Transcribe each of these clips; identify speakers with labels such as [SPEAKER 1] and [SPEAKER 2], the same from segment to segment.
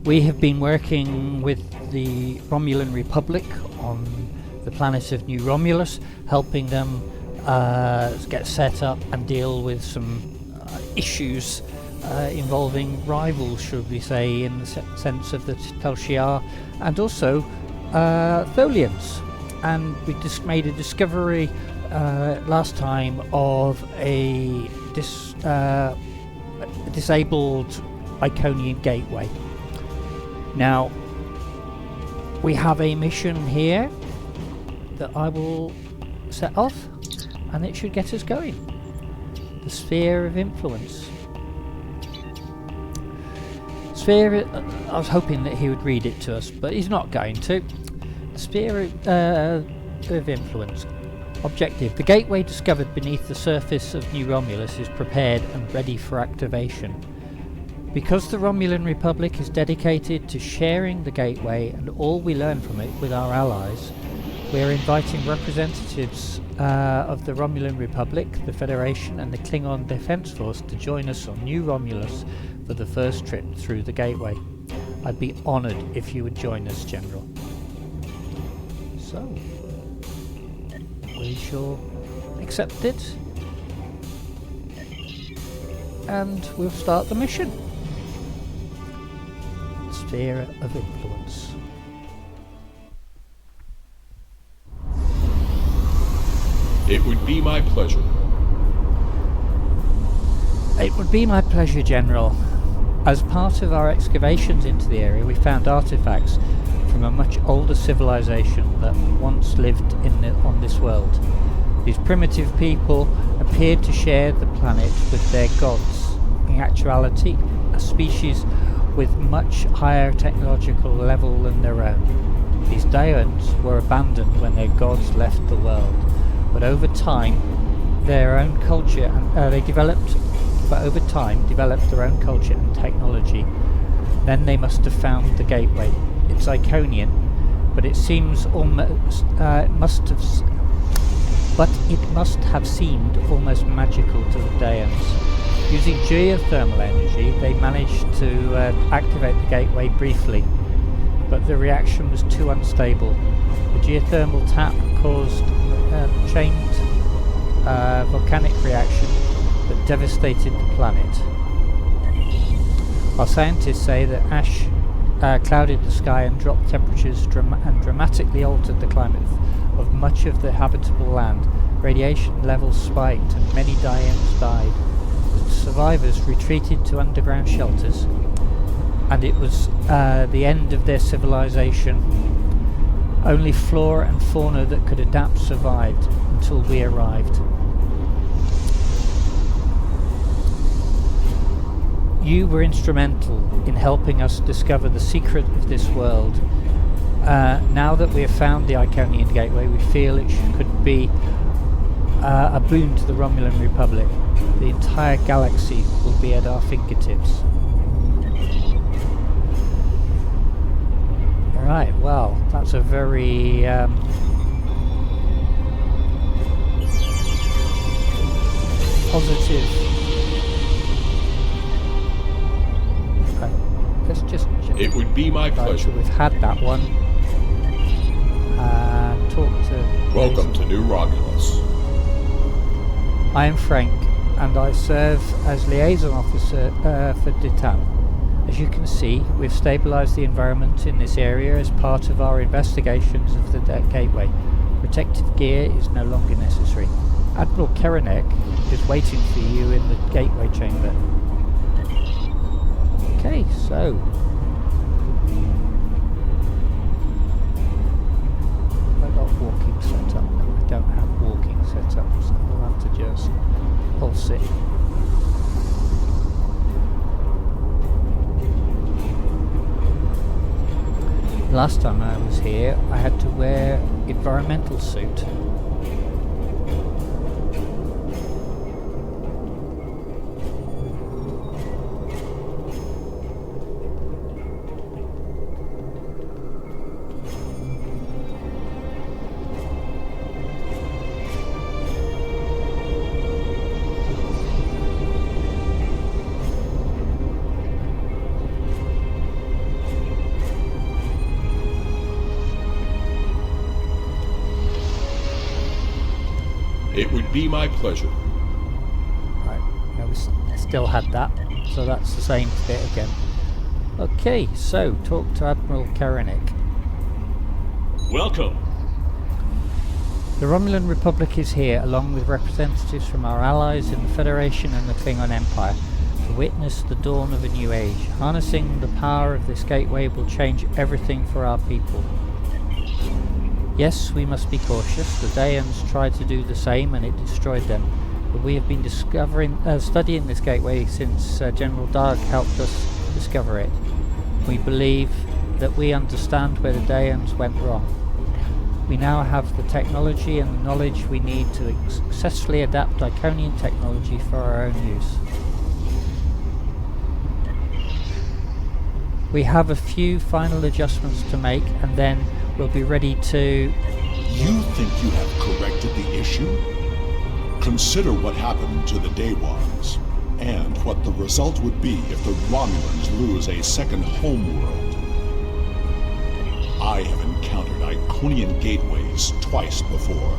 [SPEAKER 1] We have been working with the Romulan Republic on the planet of New Romulus, helping them get set up and deal with some issues involving rivals, should we say, in the sense of the Tel Shiar and also Tholians. And we just made a discovery last time of a disabled Iconian gateway. Now, we have a mission here that I will set off, and it should get us going. The Sphere of Influence. Sphere, I was hoping that he would read it to us, but he's not going to. The Sphere of Influence. Objective: the gateway discovered beneath the surface of New Romulus is prepared and ready for activation. Because the Romulan Republic is dedicated to sharing the gateway and all we learn from it with our allies, we are inviting representatives of the Romulan Republic, the Federation and the Klingon Defense Force to join us on New Romulus for the first trip through the gateway. I'd be honoured if you would join us, General. So, we shall accept it, and we'll start the mission. Sphere of Influence.
[SPEAKER 2] It would be my pleasure.
[SPEAKER 1] It would be my pleasure, General. As part of our excavations into the area, we found artifacts from a much older civilization that once lived on this world. These primitive people appeared to share the planet with their gods. In actuality, a species with much higher technological level than their own. These Dyons were abandoned when their gods left the world, but over time their own culture developed their own culture and technology. Then they must have found the gateway. It's Iconian, but it seems almost it must have seemed almost magical to the Dyons. Using geothermal energy, they managed to activate the gateway briefly, but the reaction was too unstable. The geothermal tap caused a chained volcanic reaction that devastated the planet. Our scientists say that ash clouded the sky and dropped temperatures and dramatically altered the climate of much of the habitable land. Radiation levels spiked and many Dyons died. Survivors retreated to underground shelters, and it was the end of their civilization. Only flora and fauna that could adapt survived until we arrived. You were instrumental in helping us discover the secret of this world. Now that we have found the Iconian gateway, we feel it could be a boon to the Romulan Republic. The entire galaxy will be at our fingertips. Right, well, that's a very positive. Let's just.
[SPEAKER 2] It would be my pleasure.
[SPEAKER 1] So we've had that one. Talk to.
[SPEAKER 2] Welcome to New Romulus.
[SPEAKER 1] I am Frank, and I serve as liaison officer for DITAN. As you can see, we've stabilised the environment in this area as part of our investigations of the gateway. Protective gear is no longer necessary. Admiral Kerenek is waiting for you in the gateway chamber. Okay, so... have I got walking set up? No, I don't have walking set up, so we'll have to just pulse it. Last time I was here, I had to wear environmental suit.
[SPEAKER 2] would be my pleasure.
[SPEAKER 1] Right, no, we still had that, so that's the same bit again. Okay, so talk to Admiral Karanik.
[SPEAKER 3] Welcome.
[SPEAKER 1] The Romulan Republic is here, along with representatives from our allies in the Federation and the Klingon Empire, to witness the dawn of a new age. Harnessing the power of this gateway will change everything for our people. Yes, we must be cautious. The Dayans tried to do the same and it destroyed them. But we have been studying this gateway since General Darg helped us discover it. We believe that we understand where the Dayans went wrong. We now have the technology and the knowledge we need to successfully adapt Iconian technology for our own use. We have a few final adjustments to make and then we'll be ready to...
[SPEAKER 4] You think you have corrected the issue? Consider what happened to the Daywans, and what the result would be if the Romulans lose a second homeworld. I have encountered Iconian gateways twice before.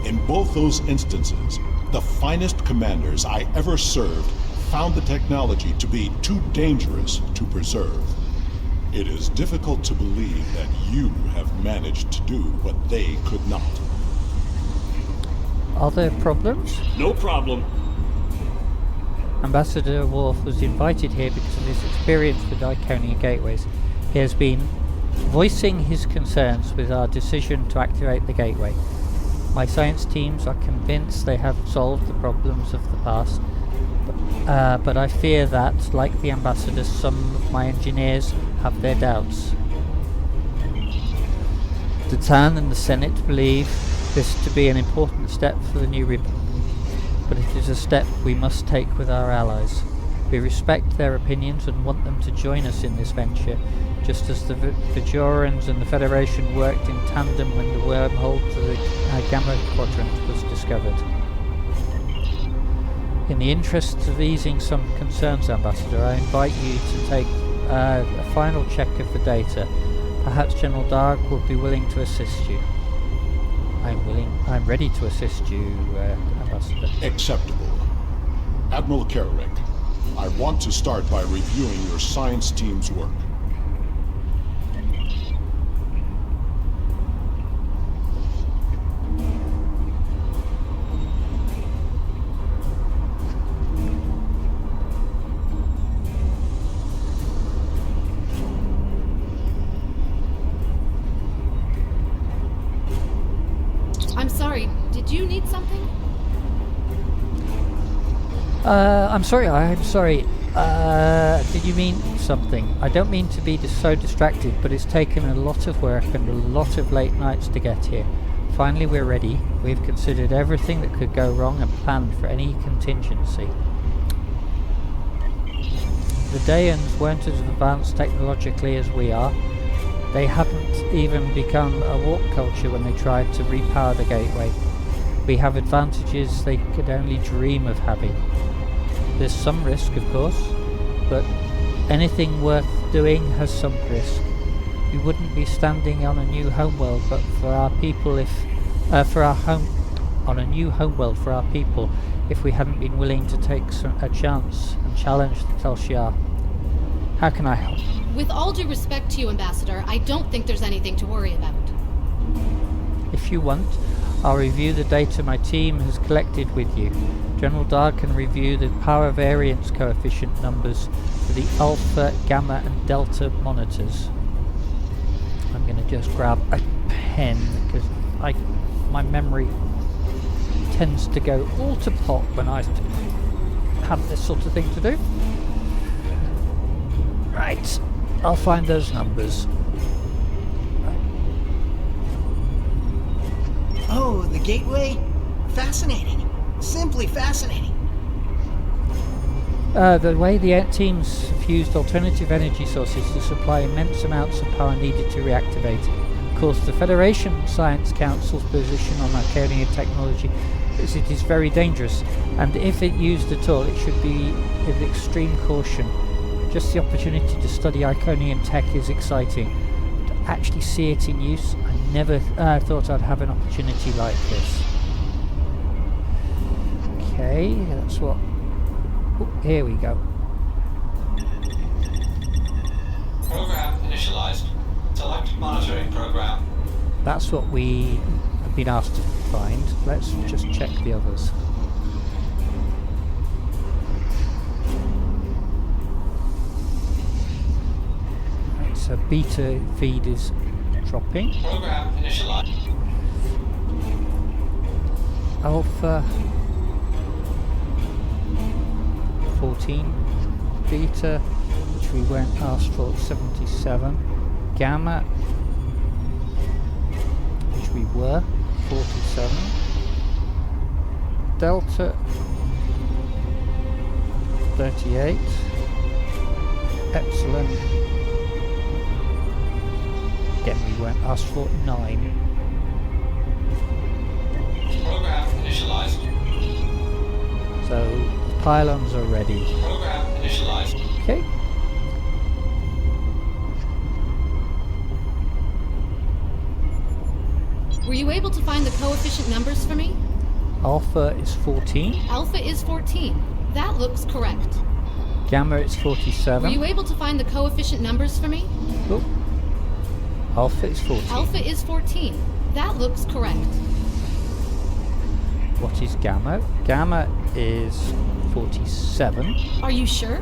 [SPEAKER 4] In both those instances, the finest commanders I ever served found the technology to be too dangerous to preserve. It is difficult to believe that you have managed to do what they could not.
[SPEAKER 1] Are there problems?
[SPEAKER 3] No problem.
[SPEAKER 1] Ambassador Worf was invited here because of his experience with Iconian gateways. He has been voicing his concerns with our decision to activate the gateway. My science teams are convinced they have solved the problems of the past, but I fear that, like the ambassador, some of my engineers have their doubts. The Tan and the Senate believe this to be an important step for the new Republic, but it is a step we must take with our allies. We respect their opinions and want them to join us in this venture, just as the Bajorans and the Federation worked in tandem when the wormhole to the Gamma Quadrant was discovered. In the interests of easing some concerns, Ambassador, I invite you to take a final check of the data. Perhaps General Darg will be willing to assist you. I'm ready to assist you, Ambassador.
[SPEAKER 4] Acceptable. Admiral Karanik, I want to start by reviewing your science team's work.
[SPEAKER 5] I'm sorry, did you need something?
[SPEAKER 1] I'm sorry. Did you mean something? I don't mean to be so distracted, but it's taken a lot of work and a lot of late nights to get here. Finally we're ready. We've considered everything that could go wrong and planned for any contingency. The Dayans weren't as advanced technologically as we are. They hadn't even become a warp culture when they tried to repower the gateway. We have advantages they could only dream of having. There's some risk, of course, but anything worth doing has some risk. We wouldn't be standing on a new homeworld, but for our people, on a new homeworld for our people, if we hadn't been willing to take a chance and challenge the Tel Shiar. How can I help?
[SPEAKER 5] With all due respect to you, Ambassador, I don't think there's anything to worry about.
[SPEAKER 1] If you want, I'll review the data my team has collected with you. General Darg can review the power variance coefficient numbers for the alpha, gamma and delta monitors. I'm going to just grab a pen because my memory tends to go all to pot when I have this sort of thing to do. Right, I'll find those numbers.
[SPEAKER 6] Oh, the gateway? Fascinating. Simply fascinating.
[SPEAKER 1] The way the teams have used alternative energy sources to supply immense amounts of power needed to reactivate. Of course, the Federation Science Council's position on Iconian technology is it is very dangerous, and if it used at all, it should be with extreme caution. Just the opportunity to study Iconian tech is exciting. To actually see it in use, I never thought I'd have an opportunity like this. Okay, that's what... Oh, here we go.
[SPEAKER 7] Program initialized. Select monitoring program.
[SPEAKER 1] That's what we have been asked to find. Let's just check the others. Right, so beta feed is dropping.
[SPEAKER 7] Program initialized.
[SPEAKER 1] Alpha 14, beta, which we weren't asked for, 77, gamma, which we were, 47, delta 38, epsilon, again we weren't asked for, 9.
[SPEAKER 7] Program initialized.
[SPEAKER 1] So the pylons are ready.
[SPEAKER 7] Program initialized.
[SPEAKER 1] Okay.
[SPEAKER 5] Were you able to find the coefficient numbers for me?
[SPEAKER 1] Alpha is 14.
[SPEAKER 5] Alpha is 14. That looks correct.
[SPEAKER 1] Gamma is
[SPEAKER 5] Were
[SPEAKER 1] 47.
[SPEAKER 5] you able to find the coefficient numbers for me?
[SPEAKER 1] Oh. Alpha is 14.
[SPEAKER 5] Alpha is 14. That looks correct.
[SPEAKER 1] What is gamma? Gamma is 47.
[SPEAKER 5] Are you sure?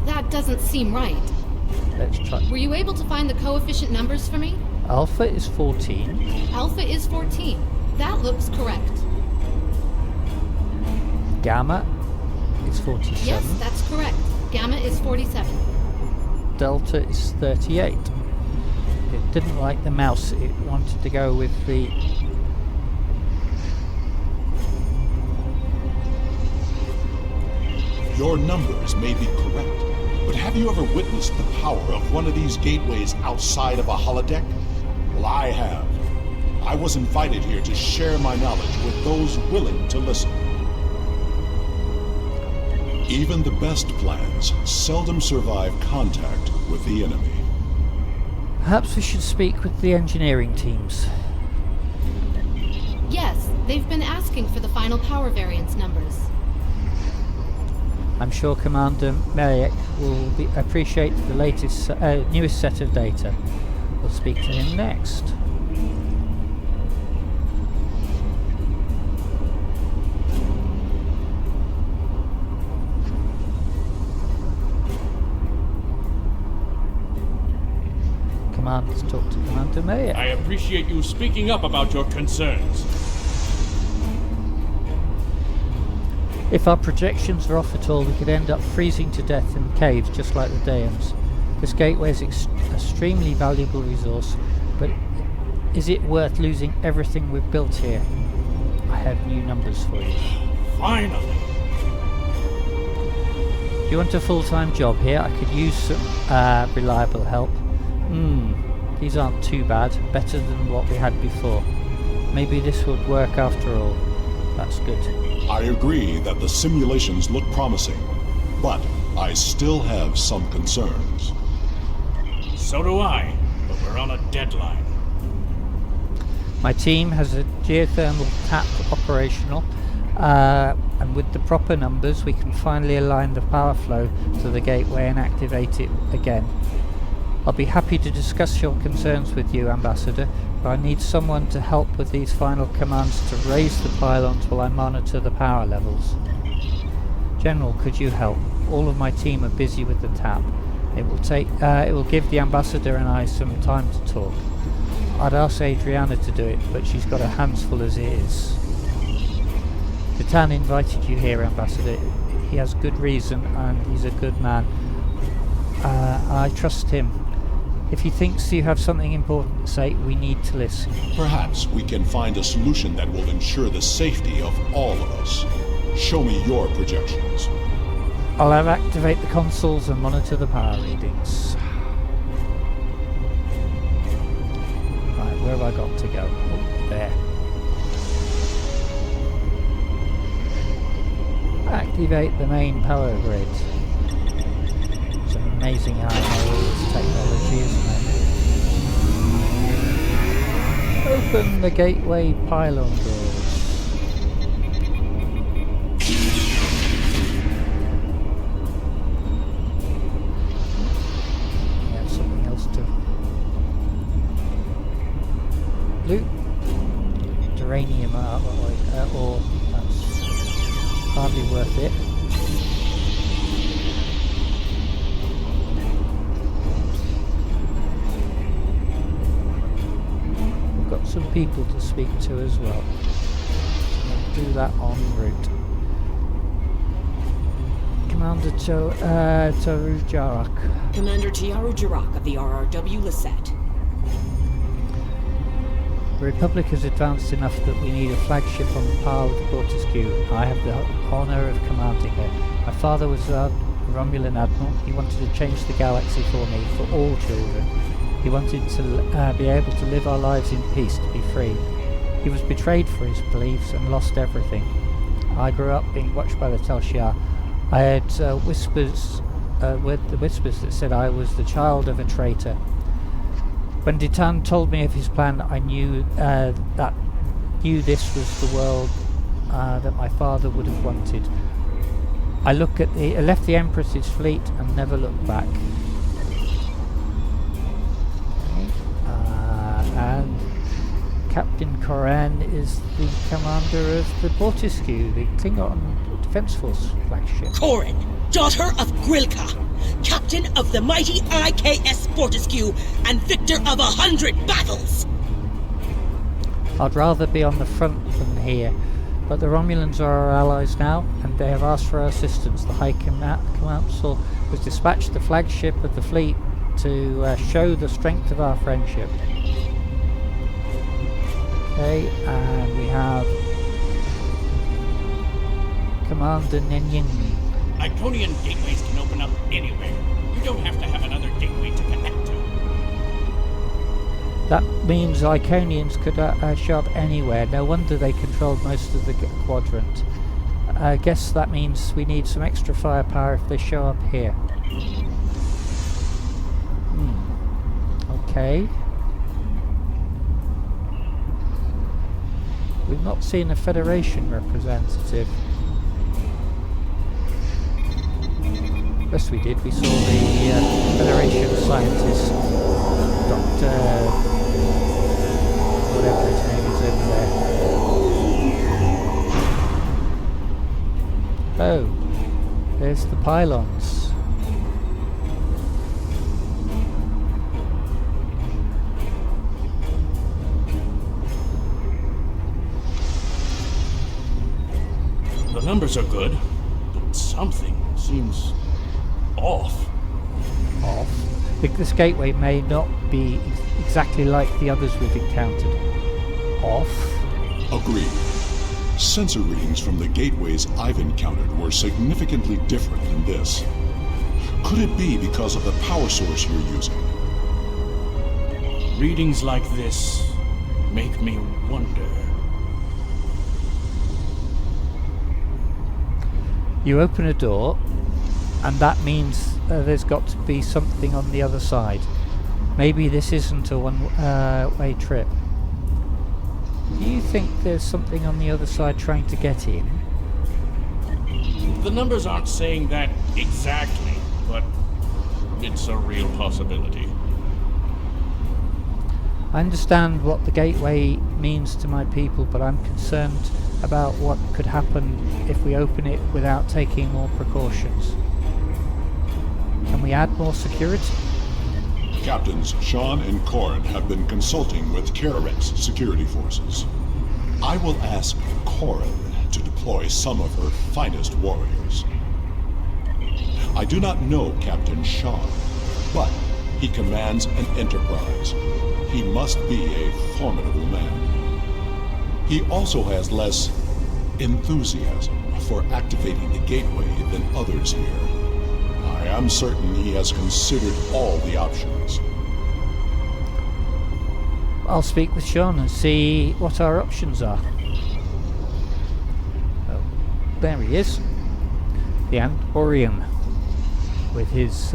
[SPEAKER 5] That doesn't seem right.
[SPEAKER 1] Let's try.
[SPEAKER 5] Were you able to find the coefficient numbers for me?
[SPEAKER 1] Alpha is 14.
[SPEAKER 5] Alpha is 14. That looks correct.
[SPEAKER 1] Gamma is 47.
[SPEAKER 5] Yes, that's correct. Gamma is 47.
[SPEAKER 1] Delta is 38. It didn't like the mouse. It wanted to go with the...
[SPEAKER 4] Your numbers may be correct, but have you ever witnessed the power of one of these gateways outside of a holodeck? Well, I have. I was invited here to share my knowledge with those willing to listen. Even the best plans seldom survive contact with the enemy.
[SPEAKER 1] Perhaps we should speak with the engineering teams.
[SPEAKER 5] Yes, they've been asking for the final power variance numbers.
[SPEAKER 1] I'm sure Commander Mariek will appreciate the latest, newest set of data. We'll speak to him next. Let's talk to Commander Mariek.
[SPEAKER 3] I appreciate you speaking up about your concerns.
[SPEAKER 1] If our projections are off at all, we could end up freezing to death in caves just like the Dayans. This gateway is an extremely valuable resource, but is it worth losing everything we've built here? I have new numbers for you.
[SPEAKER 3] Finally!
[SPEAKER 1] Do you want a full-time job here? I could use some reliable help. These aren't too bad. Better than what we had before. Maybe this would work after all. That's good.
[SPEAKER 4] I agree that the simulations look promising, but I still have some concerns.
[SPEAKER 3] So do I, but we're on a deadline.
[SPEAKER 1] My team has a geothermal tap operational, and with the proper numbers we can finally align the power flow to the gateway and activate it again. I'll be happy to discuss your concerns with you, Ambassador, but I need someone to help with these final commands to raise the pylons while I monitor the power levels. General, could you help? All of my team are busy with the tap. It will give the Ambassador and I some time to talk. I'd ask Adriana to do it, but she's got her hands full as it is. Vitan invited you here, Ambassador. He has good reason and he's a good man. I trust him. If he thinks you have something important to say, we need to listen.
[SPEAKER 4] Perhaps we can find a solution that will ensure the safety of all of us. Show me your projections.
[SPEAKER 1] I'll activate the consoles and monitor the power readings. Right, where have I got to go? Oh, there. Activate the main power grid. It's amazing how I know all this technology, isn't it? Open the gateway pylon doors. loot. Uranium ore, that's hardly worth it. We've got some people to speak to as well. So we'll do that en route. Commander Taru Jarak.
[SPEAKER 8] Commander Tiaru Jarak of the RRW Lisette.
[SPEAKER 1] The Republic has advanced enough that we need a flagship on the par with the Fortescue. I have the honour of commanding her. My father was a Romulan admiral. He wanted to change the galaxy for me, for all children. He wanted to be able to live our lives in peace, to be free. He was betrayed for his beliefs and lost everything. I grew up being watched by the Tal Shiar. I had whispers that said I was the child of a traitor. When Ditan told me of his plan, I knew this was the world that my father would have wanted. I left the Empress's fleet and never looked back. And Captain Koran is the commander of the Fortescue, the Klingon Defense Force flagship.
[SPEAKER 9] Koran, daughter of Grilka, captain of the mighty IKS Fortescue and victor of 100 battles.
[SPEAKER 1] I'd rather be on the front than here, but the Romulans are our allies now, and they have asked for our assistance. The High Council has dispatched the flagship of the fleet to show the strength of our friendship. Okay, and we have Commander Nenying.
[SPEAKER 3] Iconian gateways can open up anywhere. You don't have to have another gateway to connect to.
[SPEAKER 1] That means Iconians could show up anywhere. No wonder they controlled most of the quadrant. I guess that means we need some extra firepower if they show up here. Okay. We've not seen a Federation representative. Yes, we did. We saw the Federation scientist, Dr. whatever his name is over there. Oh, there's the pylons.
[SPEAKER 3] The numbers are good, but something seems off.
[SPEAKER 1] This gateway may not be exactly like the others we've encountered. Off?
[SPEAKER 4] Agreed. Sensor readings from the gateways I've encountered were significantly different than this. Could it be because of the power source you're using?
[SPEAKER 3] Readings like this make me wonder.
[SPEAKER 1] You open a door, and that means there's got to be something on the other side. Maybe this isn't a one-way trip. Do you think there's something on the other side trying to get in?
[SPEAKER 3] The numbers aren't saying that exactly, but it's a real possibility.
[SPEAKER 1] I understand what the gateway means to my people, but I'm concerned about what could happen if we open it without taking more precautions. Can we add more security?
[SPEAKER 4] Captains Sean and Koran have been consulting with Kararek's security forces. I will ask Koran to deploy some of her finest warriors. I do not know Captain Sean, but he commands an enterprise. He must be a formidable man. He also has less enthusiasm for activating the gateway than others here. I am certain he has considered all the options.
[SPEAKER 1] I'll speak with Sean and see what our options are. Oh, there he is. The Andorian with his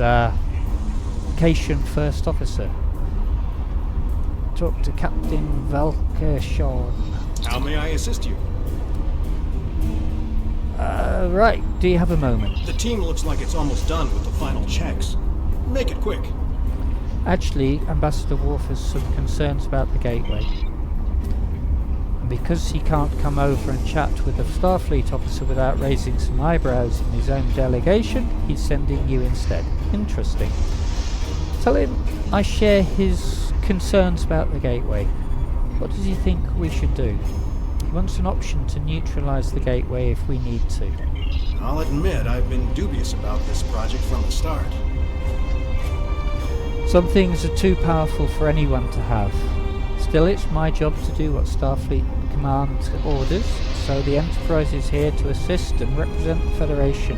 [SPEAKER 1] Cation First Officer. Talk to Captain Valker Sean.
[SPEAKER 10] How may I assist you?
[SPEAKER 1] Right, do you have a moment?
[SPEAKER 10] The team looks like it's almost done with the final checks. Make it quick.
[SPEAKER 1] Actually, Ambassador Worf has some concerns about the gateway. And because he can't come over and chat with a Starfleet officer without raising some eyebrows in his own delegation, he's sending you instead. Interesting. Tell him I share his concerns about the gateway. What does he think we should do? He wants an option to neutralize the gateway if we need to.
[SPEAKER 10] I'll admit I've been dubious about this project from the start.
[SPEAKER 1] Some things are too powerful for anyone to have. Still, it's my job to do what Starfleet Command orders, so the Enterprise is here to assist and represent the Federation.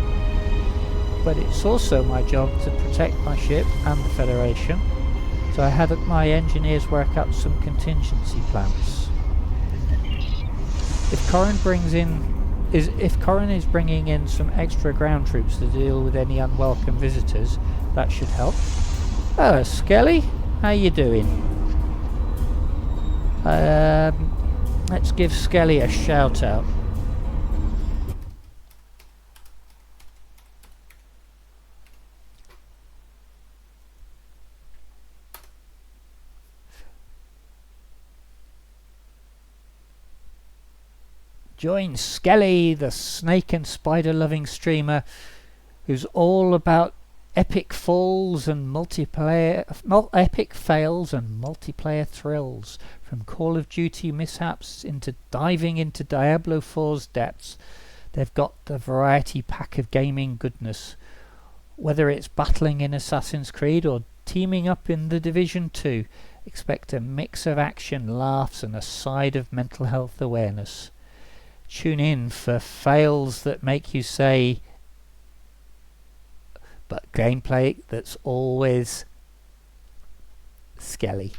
[SPEAKER 1] But it's also my job to protect my ship and the Federation, so I had my engineers work up some contingency plans. If Corrin is bringing in some extra ground troops to deal with any unwelcome visitors, that should help. Hello, Skelly. How you doing? Let's give Skelly a shout out. Join Skelly, the snake and spider loving streamer who's all about epic fails and multiplayer thrills, from Call of Duty mishaps into diving into Diablo 4's depths. They've got the variety pack of gaming goodness. Whether it's battling in Assassin's Creed or teaming up in The Division 2, expect a mix of action, laughs and a side of mental health awareness. Tune in for fails that make you say, but gameplay that's always Skelly.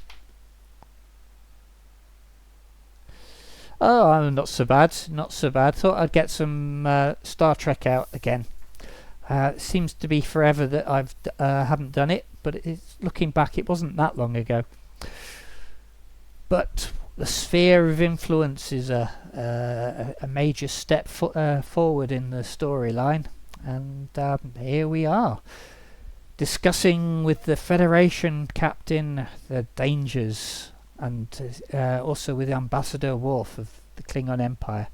[SPEAKER 1] Oh, I'm not so bad, not so bad. Thought I'd get some Star Trek out again. It seems to be forever that I've haven't done it, but it's, looking back, it wasn't that long ago. But the sphere of influence is a major step forward in the storyline. And here we are, discussing with the Federation captain the dangers, and also with Ambassador Worf of the Klingon Empire.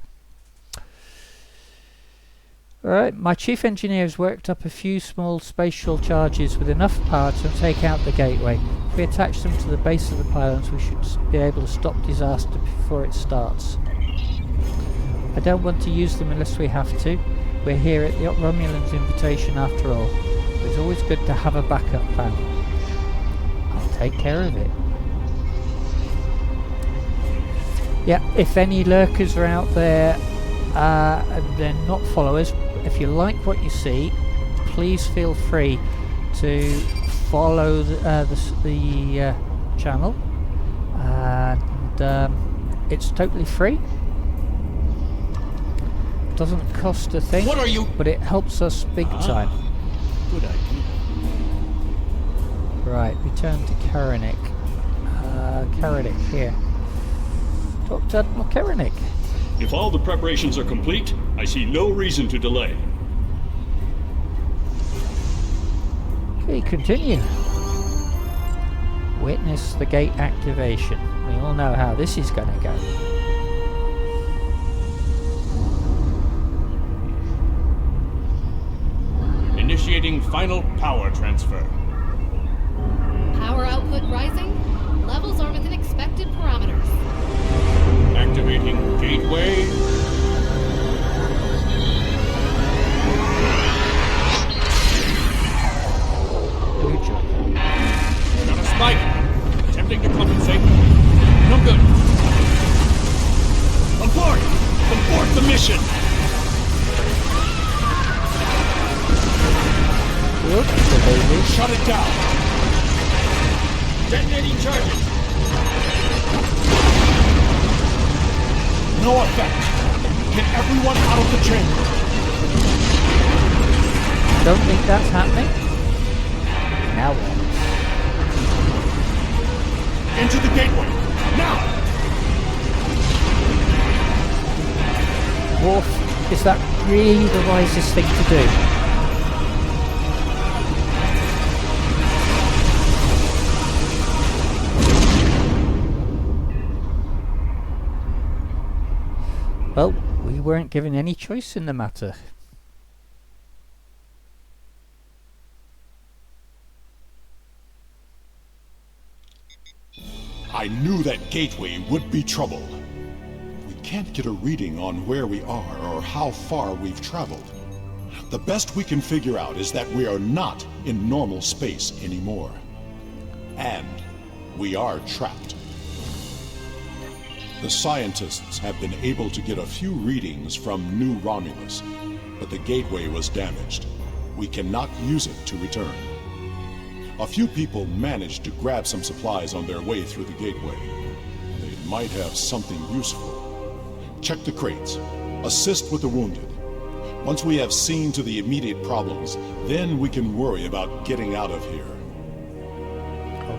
[SPEAKER 1] Alright, my chief engineer has worked up a few small spatial charges with enough power to take out the gateway. If we attach them to the base of the pylons, we should be able to stop disaster before it starts. I don't want to use them unless we have to. We're here at the Romulan's invitation after all. It's always good to have a backup plan. I'll take care of it. Yeah, if any lurkers are out there and they're not followers, if you like what you see, please feel free to follow the channel. And it's totally free. Doesn't cost a thing.
[SPEAKER 3] What are you?
[SPEAKER 1] But it helps us big time.
[SPEAKER 10] Good idea.
[SPEAKER 1] Right, return to Karanik. Karanik here. Dr. Admiral Karanik.
[SPEAKER 11] If all the preparations are complete, I see no reason to delay.
[SPEAKER 1] Okay, continue. Witness the gate activation. We all know how this is going to go.
[SPEAKER 3] Initiating final power transfer.
[SPEAKER 5] Power output rising. Levels are within expected parameters.
[SPEAKER 3] Activating gateway. Got a spike. Attempting to compensate. No good.
[SPEAKER 11] Abort! Abort the mission!
[SPEAKER 3] Shut it down. Detonating charges.
[SPEAKER 4] No effect. Get everyone out of the chamber.
[SPEAKER 1] Don't think that's happening. Now what?
[SPEAKER 4] Into the gateway. Now!
[SPEAKER 1] Worf, is that really the wisest thing to do? weren't given any choice in the matter.
[SPEAKER 4] I knew that gateway would be trouble. We can't get a reading on where we are or how far we've traveled. The best we can figure out is that we are not in normal space anymore. And we are trapped. The scientists have been able to get a few readings from New Romulus, but the gateway was damaged. We cannot use it to return. A few people managed to grab some supplies on their way through the gateway. They might have something useful. Check the crates. Assist with the wounded. Once we have seen to the immediate problems, then we can worry about getting out of here.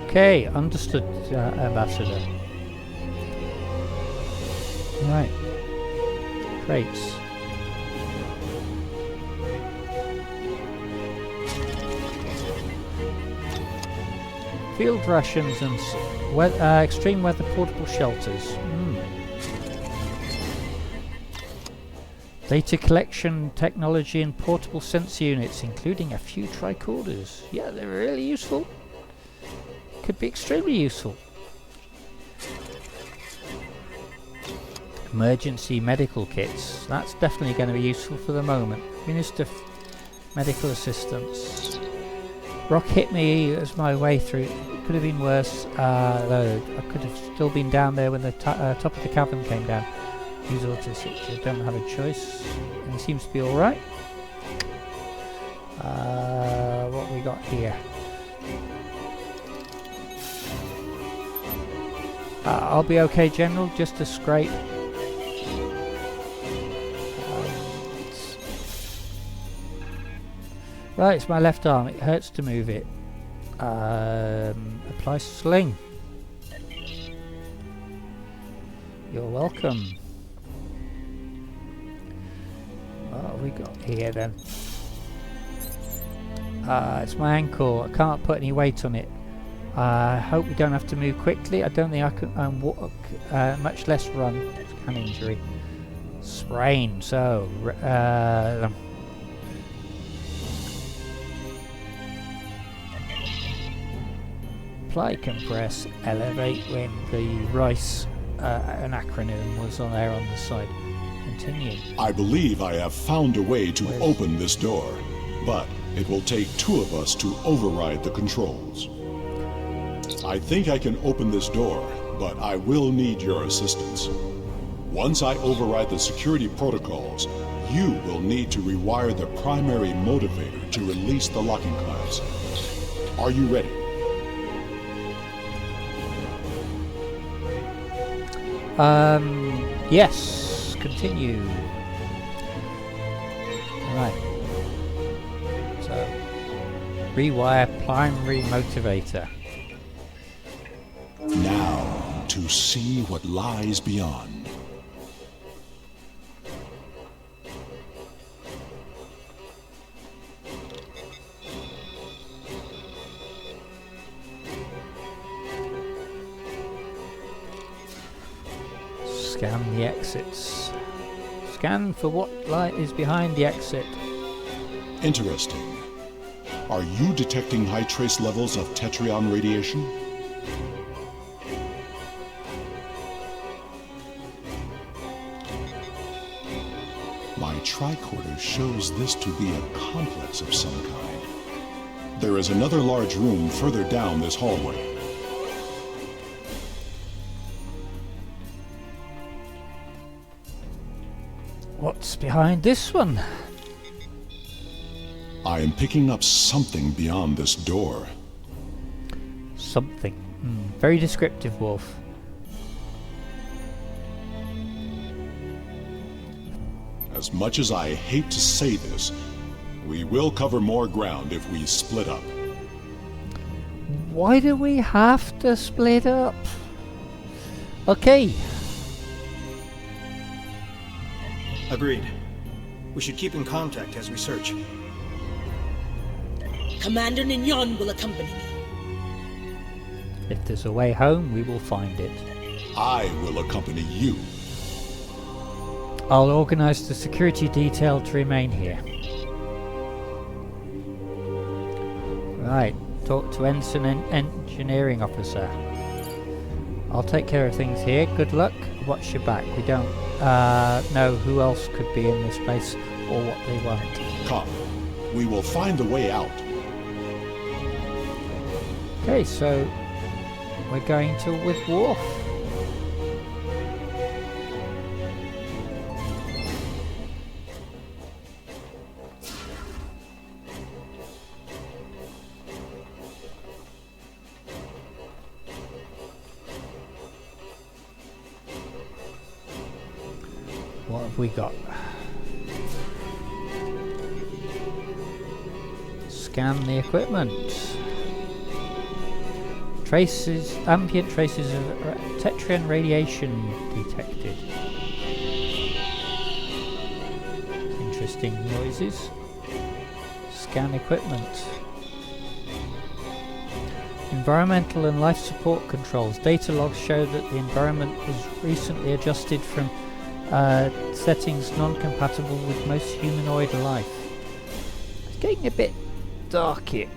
[SPEAKER 1] Okay, understood, Ambassador. Right. Crates. Field rations and extreme weather portable shelters. Data collection technology and portable sensor units, including a few tricorders. Yeah, they're really useful. Could be extremely useful. Emergency medical kits. That's definitely going to be useful for the moment. Minister medical assistance. Rock hit me as my way through. Could have been worse. Though I could have still been down there when the top of the cavern came down. Use auto-switcher. Don't have a choice. And he seems to be alright. What we got here? I'll be okay, General. Just a scrape. Right, it's my left arm. It hurts to move it. Apply sling. You're welcome. What have we got here then? It's my ankle. I can't put any weight on it. I hope we don't have to move quickly. I don't think I can walk, much less run. It's an injury. Sprain. So, apply compress, elevate when the RICE, an acronym, was on there on the side. Continue.
[SPEAKER 4] I believe I have found a way to open this door, but it will take two of us to override the controls. I think I can open this door, but I will need your assistance. Once I override the security protocols, you will need to rewire the primary motivator to release the locking clamps. Are you ready?
[SPEAKER 1] Yes. Continue. Right. So, rewire primary motivator.
[SPEAKER 4] Now, to see what lies beyond.
[SPEAKER 1] Scan the exits. Scan for what light is behind the exit.
[SPEAKER 4] Interesting. Are you detecting high trace levels of Tetrion radiation? My tricorder shows this to be a complex of some kind. There is another large room further down this hallway.
[SPEAKER 1] What's behind this one?
[SPEAKER 4] I am picking up something beyond this door.
[SPEAKER 1] Something. Very descriptive, Wolf.
[SPEAKER 4] As much as I hate to say this, we will cover more ground if we split up.
[SPEAKER 1] Why do we have to split up? Okay.
[SPEAKER 10] Agreed. We should keep in contact as we search.
[SPEAKER 9] Commander Nignon will accompany me.
[SPEAKER 1] If there's a way home, we will find it.
[SPEAKER 4] I will accompany you.
[SPEAKER 1] I'll organise the security detail to remain here. Right, talk to Ensign and Engineering Officer. I'll take care of things here. Good luck. Watch your back. We don't know who else could be in this place or what they want.
[SPEAKER 4] Come. We will find a way out.
[SPEAKER 1] Okay, so we're going to with Worf. What have we got? Scan the equipment. Traces, ambient traces of Tetrian radiation detected. Interesting noises. Scan equipment. Environmental and life support controls. Data logs show that the environment was recently adjusted from settings non-compatible with most humanoid life. It's getting a bit dark here.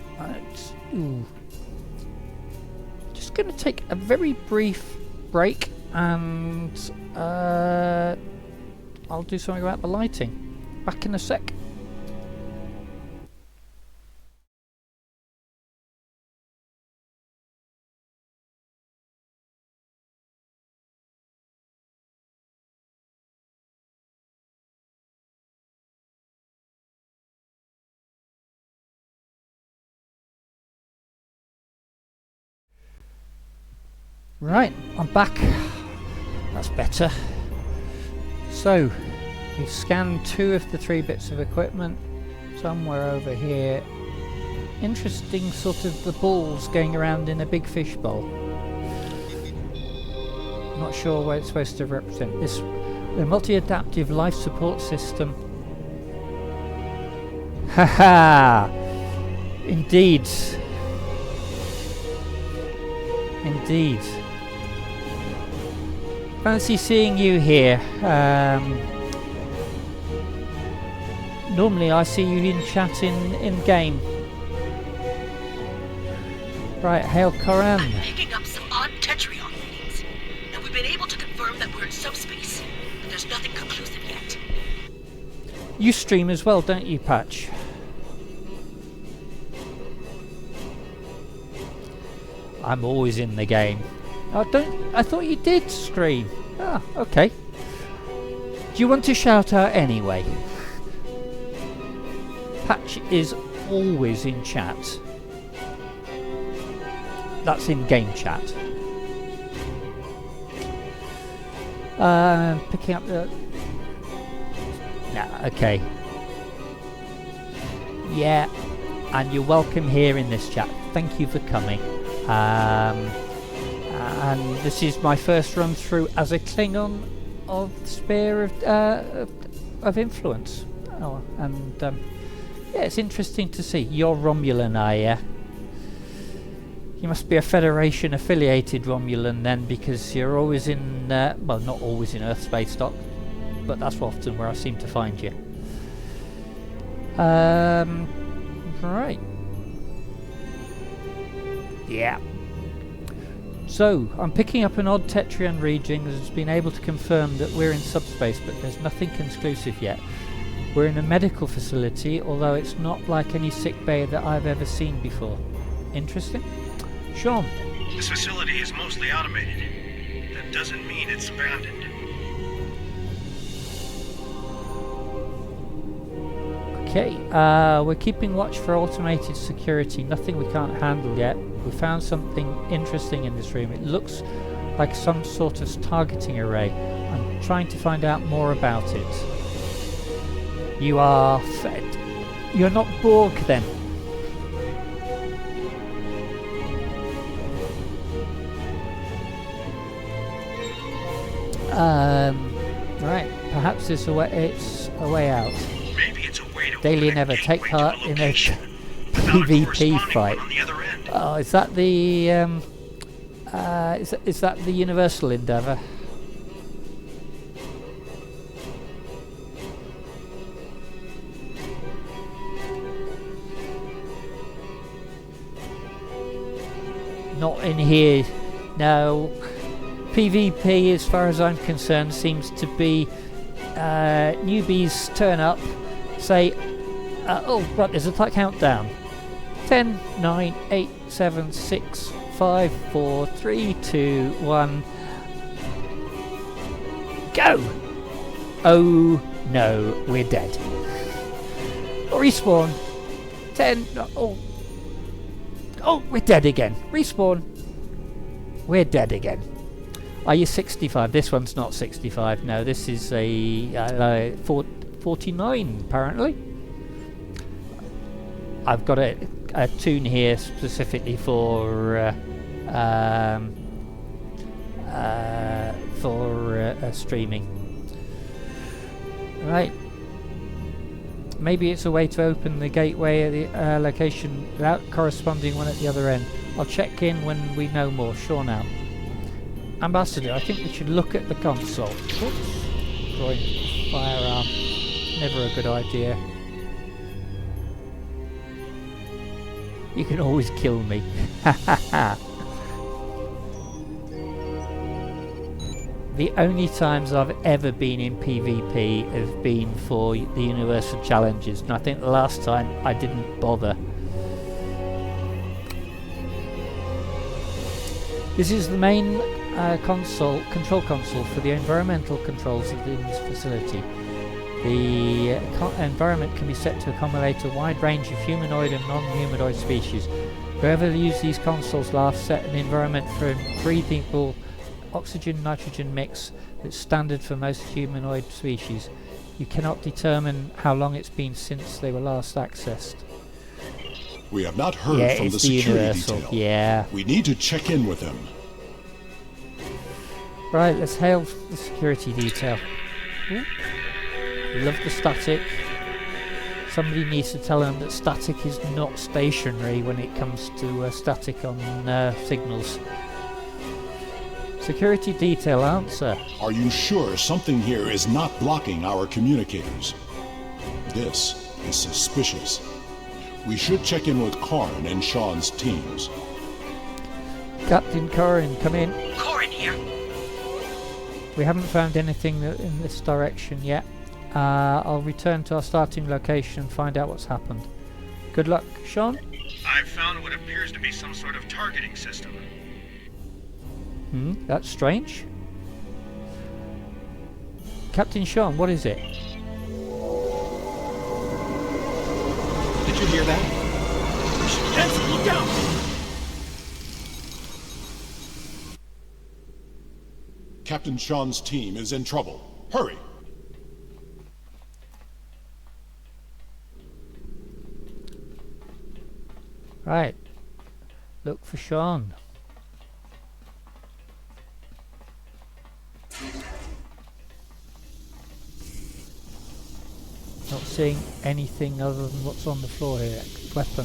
[SPEAKER 1] Just going to take a very brief break and I'll do something about the lighting. Back in a sec. Right, I'm back. That's better. So, we've scanned 2 of the 3 bits of equipment. Somewhere over here. Interesting sort of the balls going around in a big fishbowl. Not sure what it's supposed to represent. This, the multi-adaptive life support system. Haha! Indeed. Indeed. Fancy seeing you here. Normally I see you in chat in game. Right, hail Koran.
[SPEAKER 9] I'm picking up some odd Tetrion readings, and we've been able to confirm that we're in subspace, but there's nothing conclusive yet.
[SPEAKER 1] You stream as well, don't you, Patch? I'm always in the game. I thought you did stream. Ah, okay. Do you want to shout out anyway? Patch is always in chat. That's in game chat. Picking up the... Nah, okay. Yeah, and you're welcome here in this chat. Thank you for coming. And this is my first run through as a Klingon of Sphere of Influence. Oh, and yeah, it's interesting to see. You're Romulan, are you? You must be a Federation affiliated Romulan then, because you're always in, well, not always in Earth space dock, but that's often where I seem to find you. Right. Yeah. So, I'm picking up an odd Tetrian reading that has been able to confirm that we're in subspace, but there's nothing conclusive yet. We're in a medical facility, although it's not like any sick bay that I've ever seen before. Interesting? Sean?
[SPEAKER 10] This facility is mostly automated. That doesn't mean it's abandoned.
[SPEAKER 1] Okay, we're keeping watch for automated security. Nothing we can't handle yet. We found something interesting in this room. It looks like some sort of targeting array. I'm trying to find out more about it. You are fed. You're not Borg then. Right. Perhaps it's a way out.
[SPEAKER 10] Maybe it's a way to
[SPEAKER 1] Daily never take part in a PvP fight. Oh, is that the is that the Universal Endeavour? Not in here. No. PvP, as far as I'm concerned, seems to be newbies turn up, say, oh, right, there's a countdown. 10, 9, 8, 7, 6, 5, 4, 3, 2, 1. Go! Oh no, we're dead. Respawn. 10. Oh, we're dead again. Respawn. We're dead again. Are you 65? This one's not 65. No, this is a 49 apparently. I've got a tune here specifically for streaming. Right. Maybe it's a way to open the gateway at the location without corresponding one at the other end. I'll check in when we know more. Sure now. Ambassador, I think we should look at the console. Oops. Drawing firearm. Never a good idea. You can always kill me. The only times I've ever been in PvP have been for the Universal Challenges, and I think the last time I didn't bother. This is the main control console for the environmental controls of this facility. The environment can be set to accommodate a wide range of humanoid and non-humanoid species. Whoever uses these consoles will set an environment for a breathable oxygen-nitrogen mix that's standard for most humanoid species. You cannot determine how long it's been since they were last accessed.
[SPEAKER 4] We have not heard from the security detail.
[SPEAKER 1] Yeah.
[SPEAKER 4] We need to check in with them.
[SPEAKER 1] Right, let's hail the security detail. Ooh. We love the static. Somebody needs to tell them that static is not stationary when it comes to static on signals. Security detail answer.
[SPEAKER 4] Are you sure something here is not blocking our communicators? This is suspicious. We should check in with Corrin and Sean's teams.
[SPEAKER 1] Captain Corrin, come in.
[SPEAKER 6] Corrin here.
[SPEAKER 1] We haven't found anything in this direction yet. I'll return to our starting location and find out what's happened. Good luck, Sean.
[SPEAKER 10] I've found what appears to be some sort of targeting system.
[SPEAKER 1] That's strange. Captain Sean, what is it?
[SPEAKER 10] Did you hear that? Yes, look out!
[SPEAKER 4] Captain Sean's team is in trouble. Hurry!
[SPEAKER 1] Right. Look for Sean. Not seeing anything other than what's on the floor here. Weapon.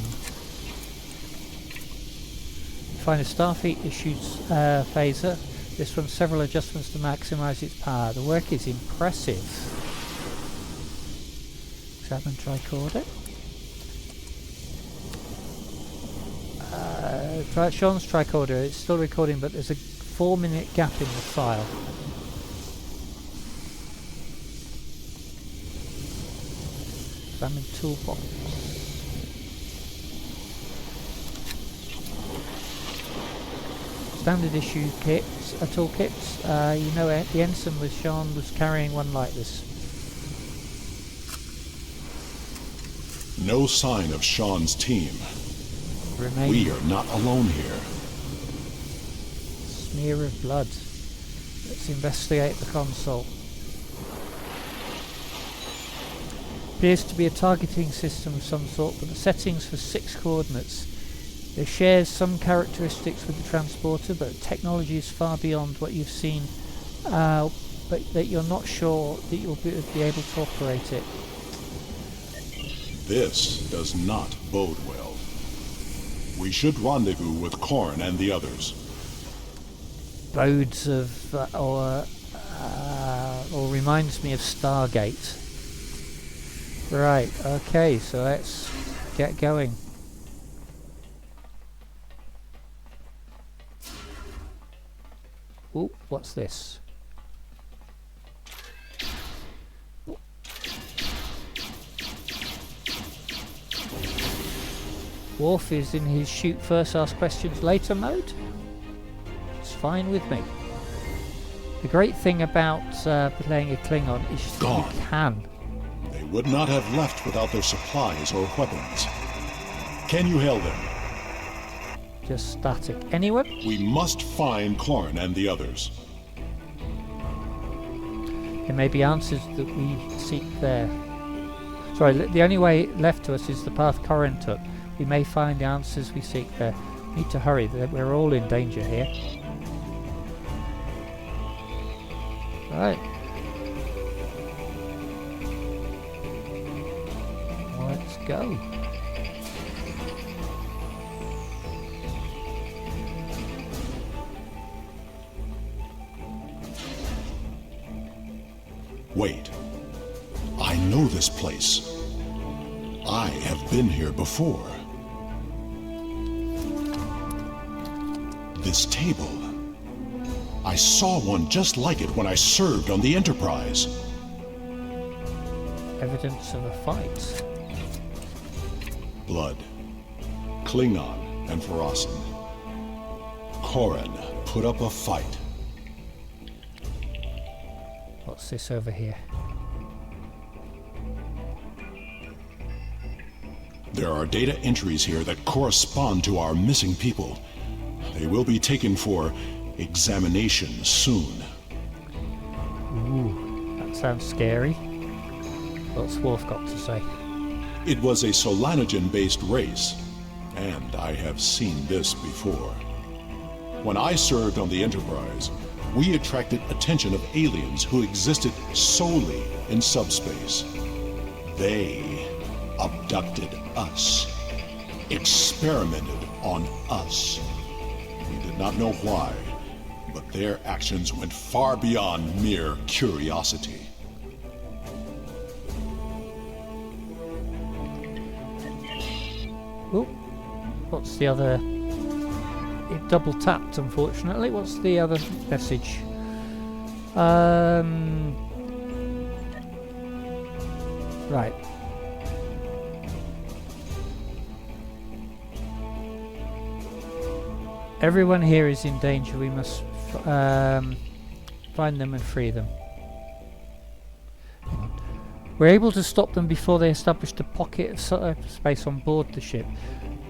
[SPEAKER 1] Find a Starfleet issued phaser. This runs several adjustments to maximise its power. The work is impressive. Examine tricorder. Sean's tricorder. It's still recording, but there's a 4-minute gap in the file. Examine toolbox. Standard issue kits, toolkits. You know, the ensign with Sean was carrying one like this.
[SPEAKER 4] No sign of Sean's team. We are not alone here.
[SPEAKER 1] Smear of blood. Let's investigate the console. Appears to be a targeting system of some sort, but the settings for 6 coordinates. It shares some characteristics with the transporter, but technology is far beyond what you've seen, but that you're not sure that you'll be able to operate it.
[SPEAKER 4] This does not bode well. We should rendezvous with Corrin and the others.
[SPEAKER 1] Bodes of, or reminds me of Stargate. Right, okay, so let's get going. Ooh, what's this? Worf is in his shoot first, ask questions later mode. It's fine with me. The great thing about playing a Klingon is
[SPEAKER 4] Gone.
[SPEAKER 1] you can.
[SPEAKER 4] They would not have left without their supplies or weapons. Can you hail them?
[SPEAKER 1] Just static. Anyone?
[SPEAKER 4] We must find Clorn and the others.
[SPEAKER 1] There may be answers that we seek there. Sorry, the only way left to us is the path Corin took. We may find the answers we seek there. We need to hurry, we're all in danger here. Right. Let's go.
[SPEAKER 4] Wait. I know this place. I have been here before. This table. I saw one just like it when I served on the Enterprise.
[SPEAKER 1] Evidence of a fight.
[SPEAKER 4] Blood. Klingon and Frossen. Corin put up a fight.
[SPEAKER 1] What's this over here?
[SPEAKER 4] There are data entries here that correspond to our missing people. They will be taken for examination soon.
[SPEAKER 1] Ooh, that sounds scary. What's Worf got to say?
[SPEAKER 4] It was a Solanagen-based race, and I have seen this before. When I served on the Enterprise, we attracted attention of aliens who existed solely in subspace. They abducted us, experimented on us. We did not know why, but their actions went far beyond mere curiosity.
[SPEAKER 1] Ooh, what's the other? It double tapped, unfortunately. What's the other message? Right. Everyone here is in danger. We must find them and free them. Hang on. We're able to stop them before they established a pocket of space on board the ship,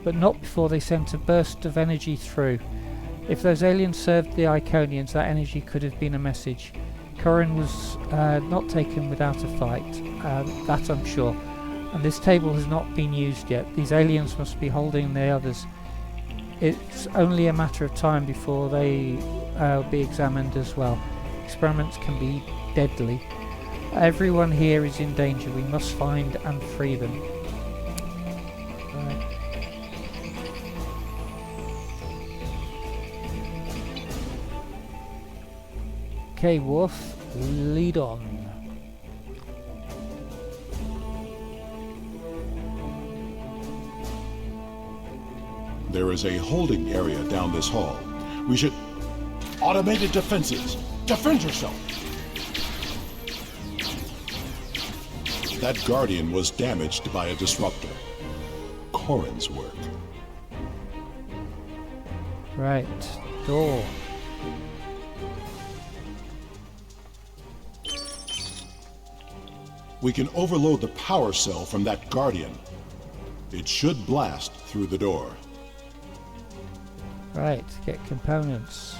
[SPEAKER 1] but not before they sent a burst of energy through. If those aliens served the Iconians, that energy could have been a message. Corin was not taken without a fight, that I'm sure. And this table has not been used yet. These aliens must be holding the others. It's only a matter of time before they will be examined as well. Experiments can be deadly. Everyone here is in danger. We must find and free them. Right. Okay, Worf, lead on.
[SPEAKER 4] There is a holding area down this hall. We should... Automated defenses! Defend yourself! That Guardian was damaged by a disruptor. Corin's work.
[SPEAKER 1] Right, door.
[SPEAKER 4] We can overload the power cell from that Guardian. It should blast through the door.
[SPEAKER 1] Right, get components.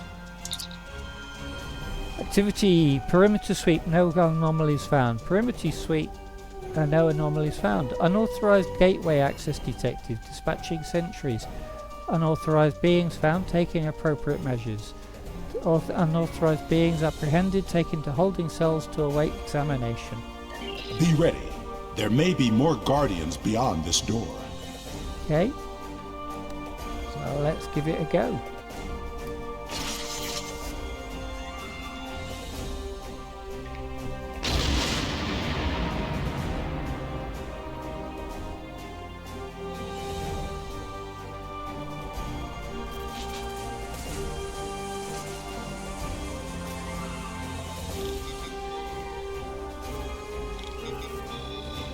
[SPEAKER 1] Activity, perimeter sweep, no anomalies found. Perimeter sweep, no anomalies found. Unauthorized gateway access detected, dispatching sentries. Unauthorized beings found, taking appropriate measures. Unauthorized beings apprehended, taken to holding cells to await examination.
[SPEAKER 4] Be ready. There may be more Guardians beyond this door.
[SPEAKER 1] Okay. So let's give it a go.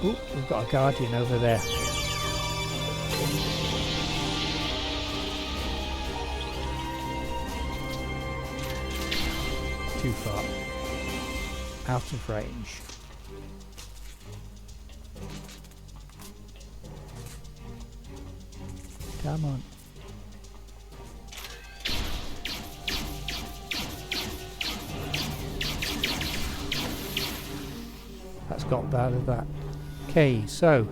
[SPEAKER 1] Oop, we've got a Guardian over there. Too far. Out of range. Come on. That's got out of that. Okay, so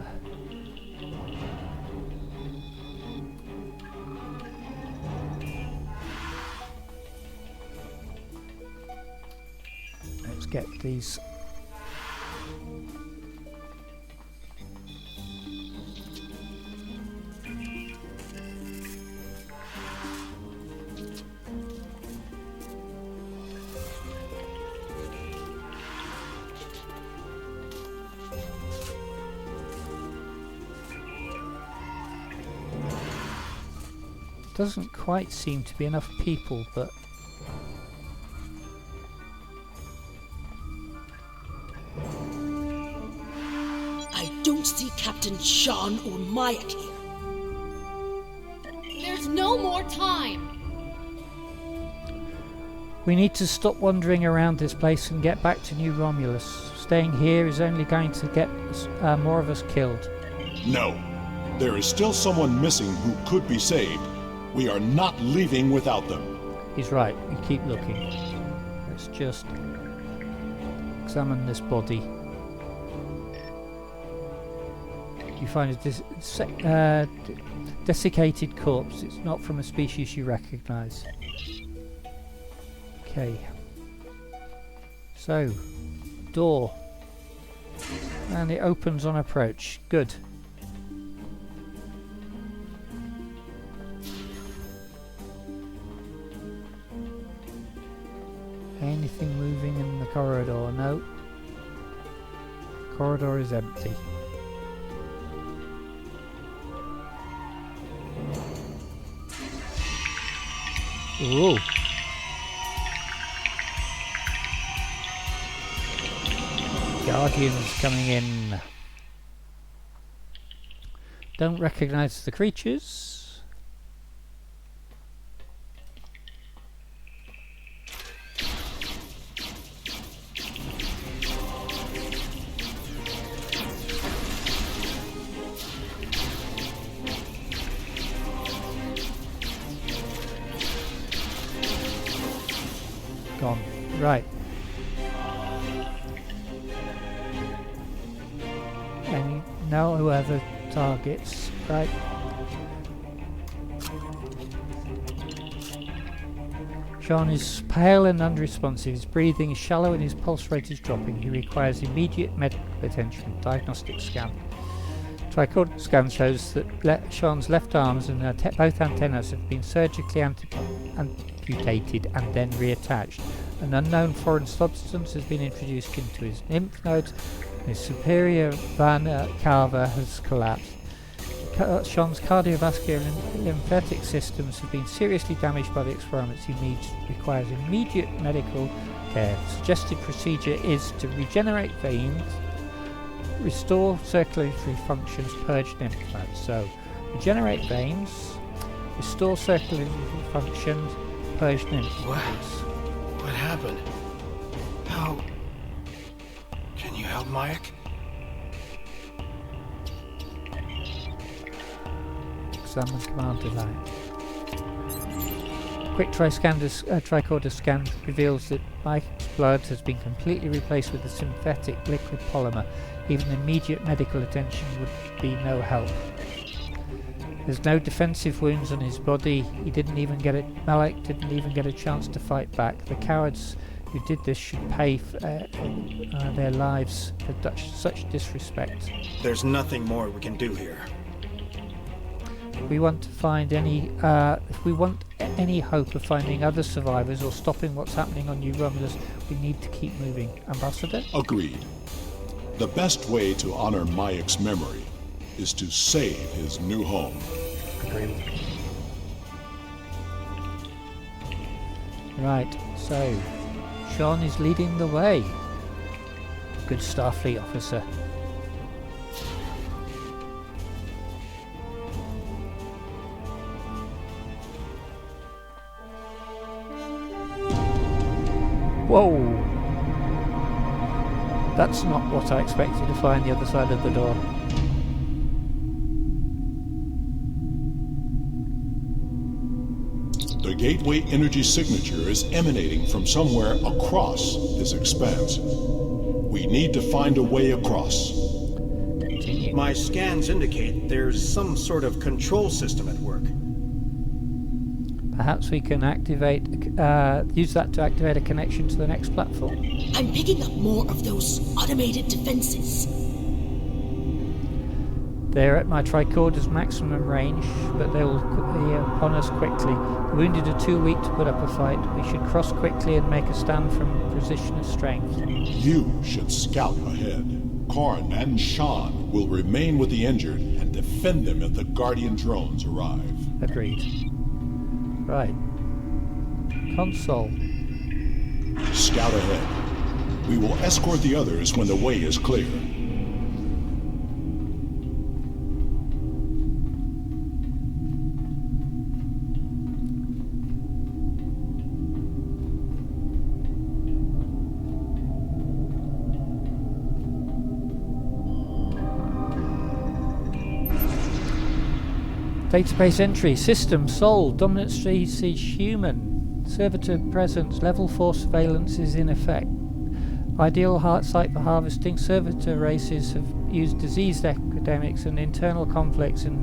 [SPEAKER 1] let's get these. Doesn't quite seem to be enough people, but
[SPEAKER 9] I don't see Captain Sean or Mayak here.
[SPEAKER 5] There's no more time.
[SPEAKER 1] we need to stop wandering around this place and get back to New Romulus. Staying here is only going to get more of us killed.
[SPEAKER 4] No. There is still someone missing who could be saved. We are not leaving without them.
[SPEAKER 1] He's right. We keep looking. Let's just examine this body. You find a desiccated corpse. It's not from a species you recognize. Okay. So, door. And it opens on approach. Good. Anything moving in the corridor? No. Corridor is empty. Ooh. Guardians coming in. Don't recognize the creatures. Gone. Right. And no other targets. Right. Sean is pale and unresponsive. His breathing is shallow and his pulse rate is dropping. He requires immediate medical attention. Diagnostic scan. Tricorder scan shows that Sean's left arms and both antennas have been surgically amputated and then reattached. An unknown foreign substance has been introduced into his lymph nodes. His superior vena cava has collapsed. Sean's cardiovascular and lymphatic systems have been seriously damaged by the experiments. He requires immediate medical care. The suggested procedure is to regenerate veins, restore circulatory functions, purge lymph nodes. So, regenerate veins, restore circulatory functions, purge lymph nodes.
[SPEAKER 10] What happened? How? Can you help Mayak?
[SPEAKER 1] Examine command design. Quick tricorder scan reveals that Mike's blood has been completely replaced with a synthetic liquid polymer. Even immediate medical attention would be no help. There's no defensive wounds on his body. Malak didn't even get a chance to fight back. The cowards who did this should pay their lives for such disrespect.
[SPEAKER 10] There's nothing more we can do here.
[SPEAKER 1] If we want any hope of finding other survivors or stopping what's happening on New Romulus, we need to keep moving. Ambassador?
[SPEAKER 4] Agreed. The best way to honor Mayak's memory is to save his new home.
[SPEAKER 1] Agreed. Right, so Sean is leading the way. Good Starfleet officer. Whoa! That's not what I expected to find the other side of the door.
[SPEAKER 4] The gateway energy signature is emanating from somewhere across this expanse. We need to find a way across.
[SPEAKER 1] Continue.
[SPEAKER 10] My scans indicate there's some sort of control system at work.
[SPEAKER 1] Perhaps we can activate, use that to activate a connection to the next platform.
[SPEAKER 9] I'm picking up more of those automated defenses.
[SPEAKER 1] They're at my tricorder's maximum range, but they will be upon us quickly. The wounded are too weak to put up a fight. We should cross quickly and make a stand from a position of strength.
[SPEAKER 4] You should scout ahead. Karn and Shan will remain with the injured and defend them if the Guardian drones arrive.
[SPEAKER 1] Agreed. Right. Console.
[SPEAKER 4] Scout ahead. We will escort the others when the way is clear.
[SPEAKER 1] Database entry. System. Sol. Dominant species human. Servitor presence. Level 4 surveillance is in effect. Ideal site for harvesting. Servitor races have used diseased epidemics and internal conflicts in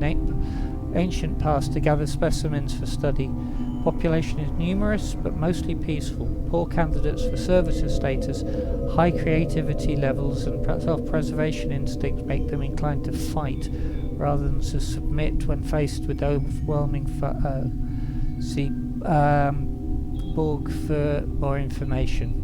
[SPEAKER 1] ancient past to gather specimens for study. Population is numerous but mostly peaceful. Poor candidates for servitor status. High creativity levels and self-preservation instincts make them inclined to fight rather than to submit when faced with overwhelming see Borg for more information.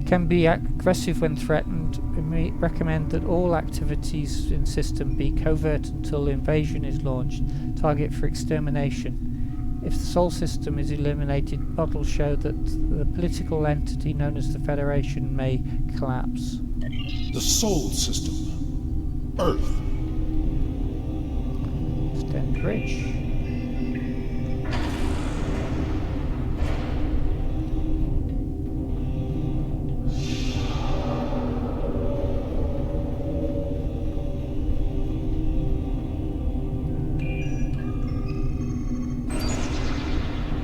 [SPEAKER 1] Can be aggressive when threatened. We recommend that all activities in system be covert until invasion is launched. Target for extermination. If the Sol system is eliminated, models show that the political entity known as the Federation may collapse.
[SPEAKER 4] The Sol system. Earth.
[SPEAKER 1] Sten Bridge.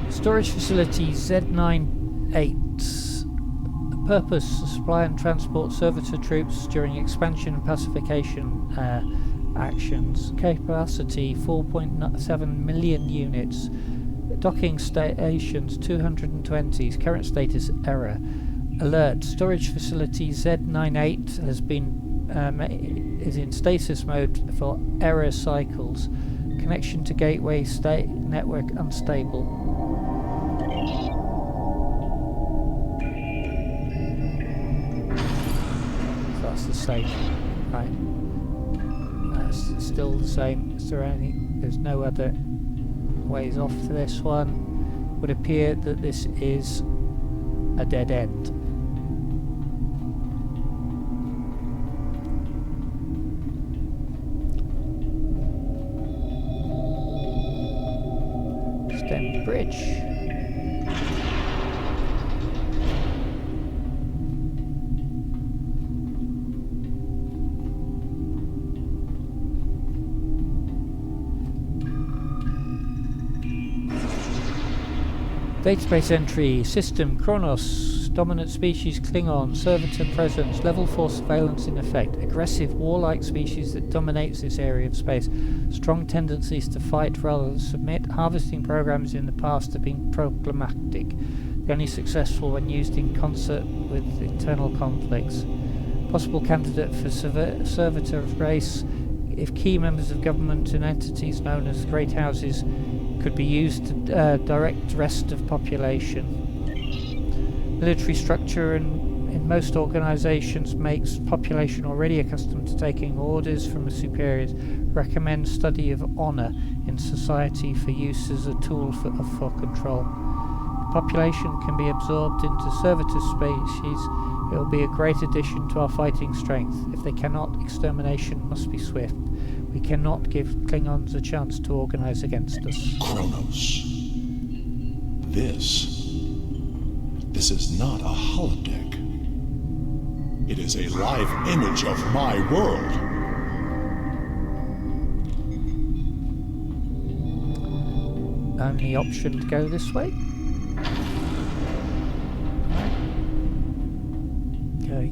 [SPEAKER 1] Storage facility Z98. Purpose: supply and transport servitor troops during expansion and pacification actions. Capacity: 4.7 million units. Docking stations: 220. Current status: error. Alert: storage facility Z98 has been is in stasis mode for error cycles. Connection to gateway network unstable. That's the same, right? That's still the same. There's no other ways off to this one. Would appear that this is a dead end. Stem Bridge. Database entry. System Kronos. Dominant species Klingon. Servitor presence. Level 4 surveillance in effect. Aggressive warlike species that dominates this area of space. Strong tendencies to fight rather than submit. Harvesting programs in the past have been problematic. They're only successful when used in concert with internal conflicts. Possible candidate for servitor race if key members of government and entities known as great houses could be used to direct the rest of population. Military structure in most organizations makes population already accustomed to taking orders from the superiors. Recommend study of honor in society for use as a tool for control. If population can be absorbed into servitor species, it will be a great addition to our fighting strength. If they cannot, extermination must be swift. We cannot give Klingons a chance to organize against us.
[SPEAKER 4] Kronos. This This is not a holodeck. It is a live image of my world.
[SPEAKER 1] Only option to go this way. Right. Okay.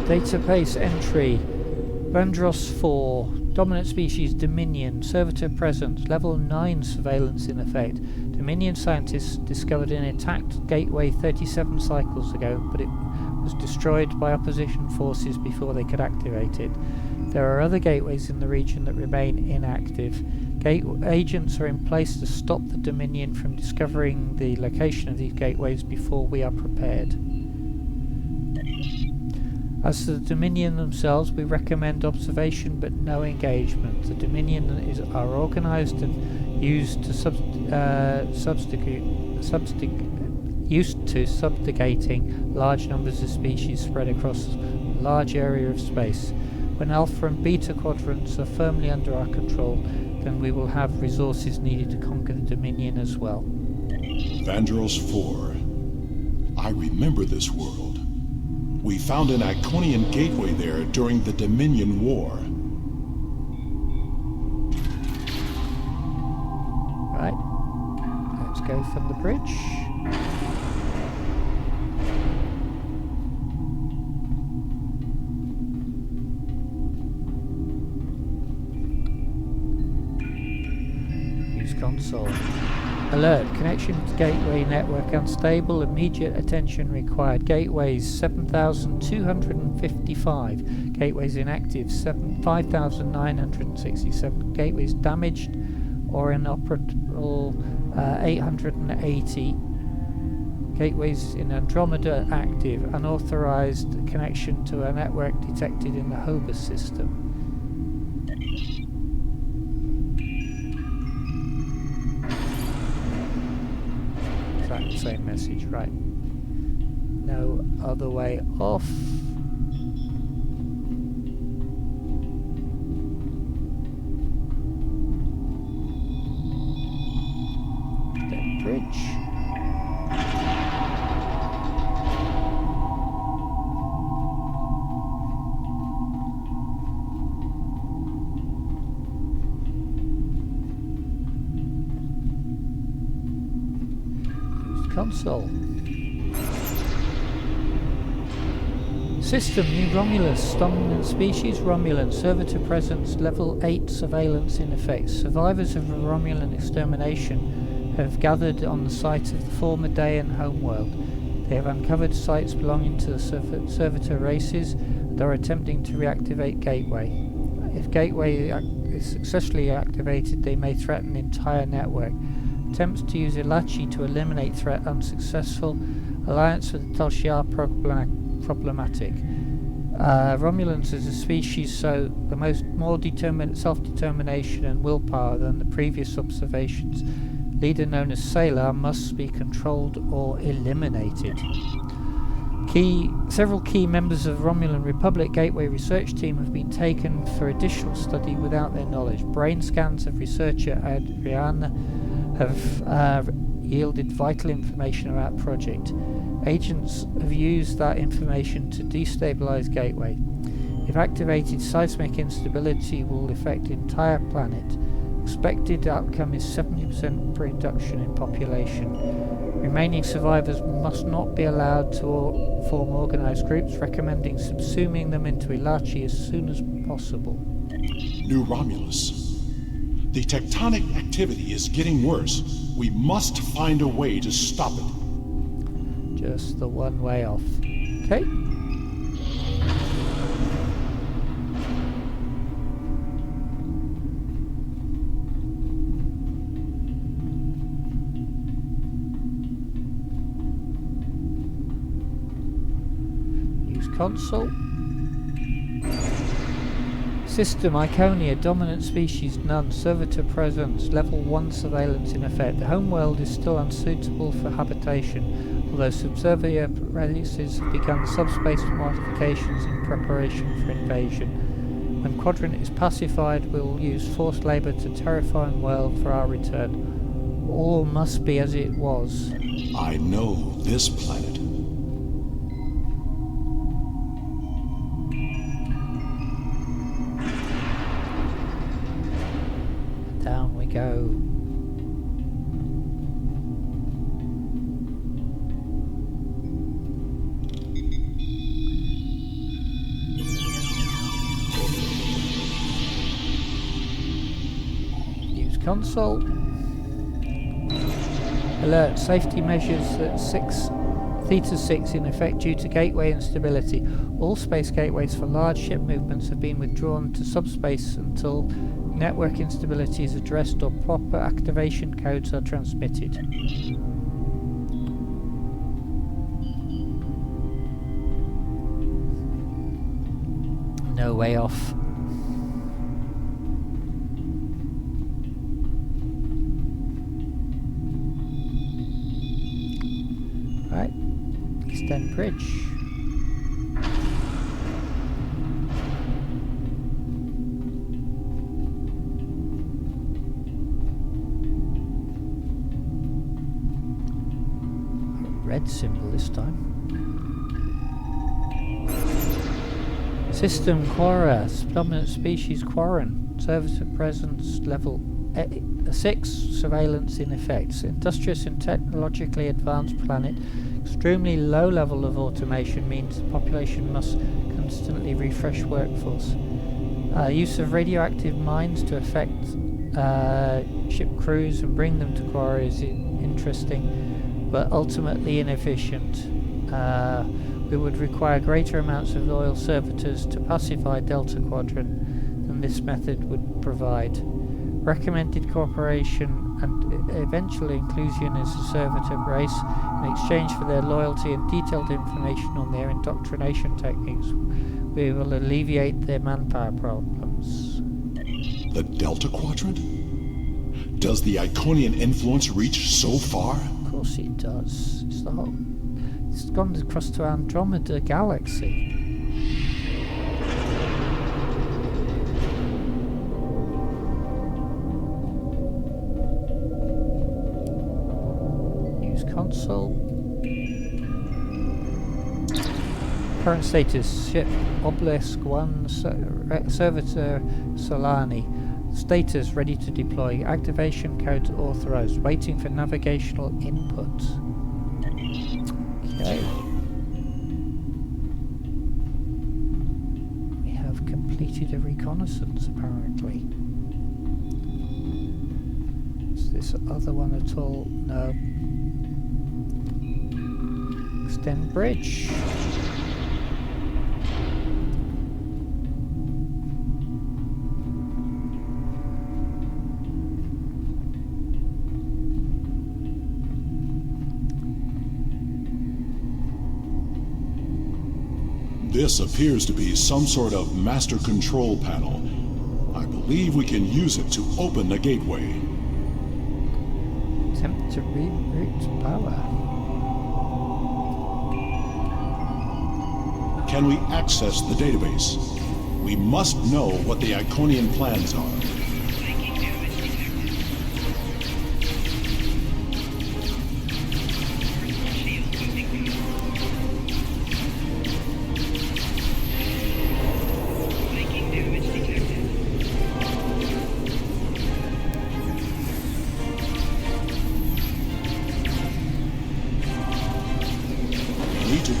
[SPEAKER 1] Database entry. Vandross 4. Dominant species Dominion. Servitor presence. Level 9 surveillance in effect. Dominion scientists discovered an intact gateway 37 cycles ago, but it was destroyed by opposition forces before they could activate it. There are other gateways in the region that remain inactive. Agents are in place to stop the Dominion from discovering the location of these gateways before we are prepared. As to the Dominion themselves, we recommend observation but no engagement. The Dominion are organised and used to subjugating large numbers of species spread across a large area of space. When Alpha and Beta quadrants are firmly under our control, then we will have resources needed to conquer the Dominion as well.
[SPEAKER 4] Vandross 4. I remember this world. We found an Iconian gateway there during the Dominion War.
[SPEAKER 1] Right. Let's go from the bridge. Use console. Alert, connection to gateway network unstable, immediate attention required. Gateways 7,255. Gateways inactive 5,967. Gateways damaged or inoperable 880. Gateways in Andromeda active. Unauthorized connection to a network detected in the Hobus system. The same message, right? No other way off. That bridge. Console. System, New Romulus, dominant species Romulan, servitor presence, level 8 surveillance in effect. Survivors of the Romulan extermination have gathered on the site of the former Dayan homeworld. They have uncovered sites belonging to the servitor races and are attempting to reactivate Gateway. If Gateway is successfully activated, they may threaten the entire network. Attempts to use Ilachi to eliminate threat unsuccessful. Alliance with the Talshia problematic. Romulans as a species show the more determined self-determination and willpower than the previous observations. Leader known as Sailor must be controlled or eliminated. Several key members of the Romulan Republic Gateway research team have been taken for additional study without their knowledge. Brain scans of researcher Adriana have yielded vital information about project. Agents have used that information to destabilize Gateway. If activated, seismic instability will affect the entire planet. Expected outcome is 70% reduction in population. Remaining survivors must not be allowed to form organized groups, recommending subsuming them into Ilachi as soon as possible.
[SPEAKER 4] New Romulus. The tectonic activity is getting worse. We must find a way to stop it.
[SPEAKER 1] Just the one way off. Okay. Use console. System Iconia, dominant species none, servitor presence, level 1 surveillance in effect. The homeworld is still unsuitable for habitation, although subservient races have begun subspace modifications in preparation for invasion. When Quadrant is pacified, we'll use forced labour to terraform world for our return. All must be as it was.
[SPEAKER 4] I know this planet.
[SPEAKER 1] Down we go. Use console. Alert, safety measures at Theta 6 in effect due to gateway instability. All space gateways for large ship movements have been withdrawn to subspace until network instability is addressed or proper activation codes are transmitted. No way off. Right, extend bridge. Red symbol this time. System Quora, dominant species Quarren, servitor presence level 6, surveillance in effect. Industrious and technologically advanced planet. Extremely low level of automation means the population must constantly refresh workforce. Use of radioactive mines to affect ship crews and bring them to Quora is interesting, but ultimately inefficient. We would require greater amounts of loyal servitors to pacify Delta Quadrant than this method would provide. Recommended cooperation and eventual inclusion as a servitor race in exchange for their loyalty and detailed information on their indoctrination techniques. We will alleviate their manpower problems.
[SPEAKER 4] The Delta Quadrant? Does the Iconian influence reach so far?
[SPEAKER 1] Of course it does. It's the whole... It's gone across to Andromeda Galaxy. Use console. Current status: ship Obelisk 1, servitor Solanae. Status: ready to deploy. Activation code authorized. Waiting for navigational input. Okay. We have completed a reconnaissance, apparently. Is this other one at all? No. Extend bridge.
[SPEAKER 4] This appears to be some sort of master control panel. I believe we can use it to open the gateway.
[SPEAKER 1] Attempt to reroute power.
[SPEAKER 4] Can we access the database? We must know what the Iconian plans are.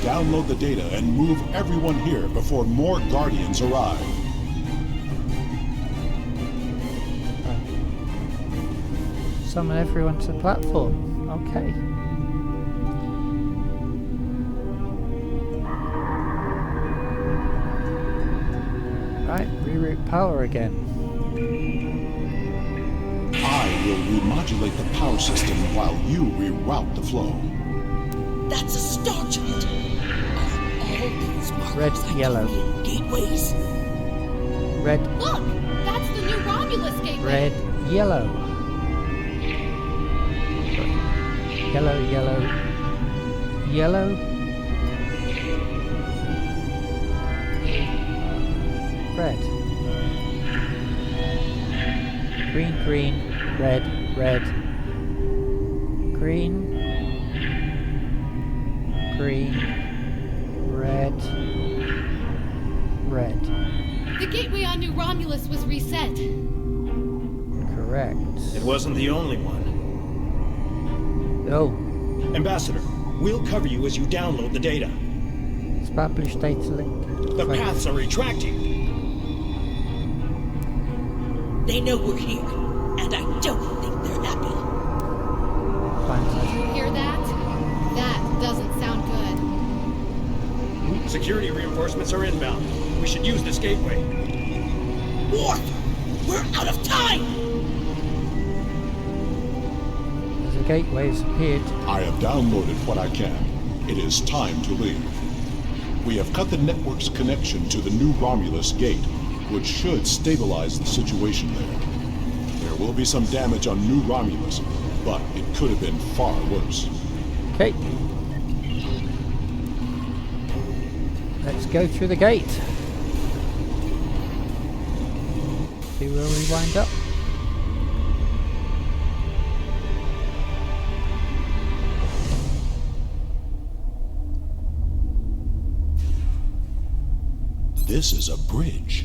[SPEAKER 4] Download the data and move everyone here before more Guardians arrive.
[SPEAKER 1] Summon everyone to the platform. Okay. Right, reroute power again.
[SPEAKER 4] I will remodulate the power system while you reroute the flow.
[SPEAKER 9] That's a star chart. Are all these markers
[SPEAKER 1] Red, yellow.
[SPEAKER 9] gateways?
[SPEAKER 1] red,
[SPEAKER 5] Look! That's the new Romulus gateway!
[SPEAKER 1] red, yellow. Yellow, yellow, yellow. Red. Green, green, red, red. Green. Green. Red. Red.
[SPEAKER 5] The gateway on New Romulus was reset.
[SPEAKER 1] Correct.
[SPEAKER 10] It wasn't the only one.
[SPEAKER 1] Oh.
[SPEAKER 10] Ambassador, we'll cover you as you download the data.
[SPEAKER 1] Establish data link.
[SPEAKER 10] The paths are retracting.
[SPEAKER 9] They know we're here, and I don't think they're happy.
[SPEAKER 5] Did you hear that? That doesn't sound good.
[SPEAKER 10] Security reinforcements are inbound. We should use this gateway.
[SPEAKER 9] Worf! We're out of time!
[SPEAKER 1] As the gateway's appeared.
[SPEAKER 4] I have downloaded what I can. It is time to leave. We have cut the network's connection to the new Romulus gate, which should stabilize the situation there. There will be some damage on New Romulus, but it could have been far worse.
[SPEAKER 1] Okay. Let's go through the gate. See where we wind up.
[SPEAKER 4] This is a bridge.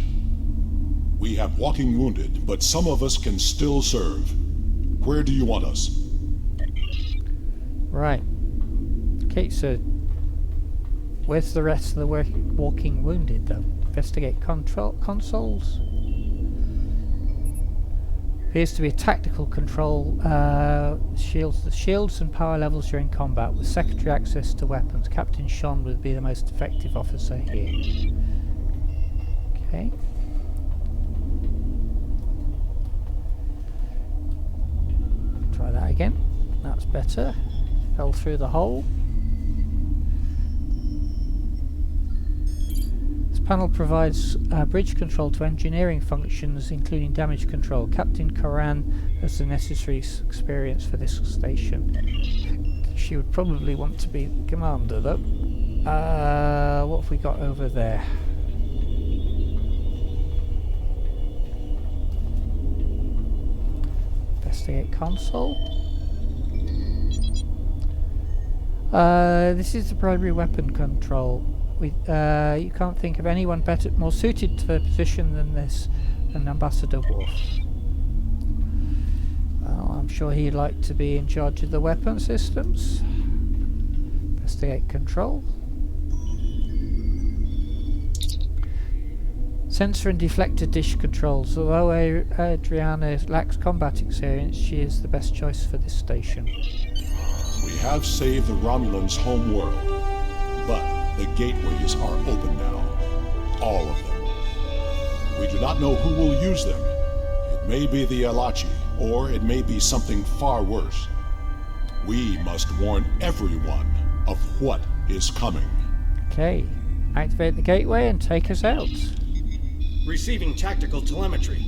[SPEAKER 4] We have walking wounded, but some of us can still serve. Where do you want us?
[SPEAKER 1] Right. Okay, so where's the rest of the walking wounded though? Investigate control consoles. Appears to be a tactical control. Shields. The shields and power levels during combat with secondary access to weapons. Captain Sean would be the most effective officer here. Okay. Try that again. That's better. Fell through the hole. This panel provides bridge control to engineering functions, including damage control. Captain Koran has the necessary experience for this station. She would probably want to be the commander, though. What have we got over there? Investigate console. This is the primary weapon control. You can't think of anyone better, more suited to the position than Ambassador Worf. Well, I'm sure he'd like to be in charge of the weapon systems. Investigate control. Sensor and deflector dish controls. Although Adriana lacks combat experience, she is the best choice for this station.
[SPEAKER 4] We have saved the Romulans' home world, but the gateways are open now. All of them. We do not know who will use them. It may be the Alachi, or it may be something far worse. We must warn everyone of what is coming.
[SPEAKER 1] Okay, activate the gateway and take us out.
[SPEAKER 10] Receiving tactical telemetry.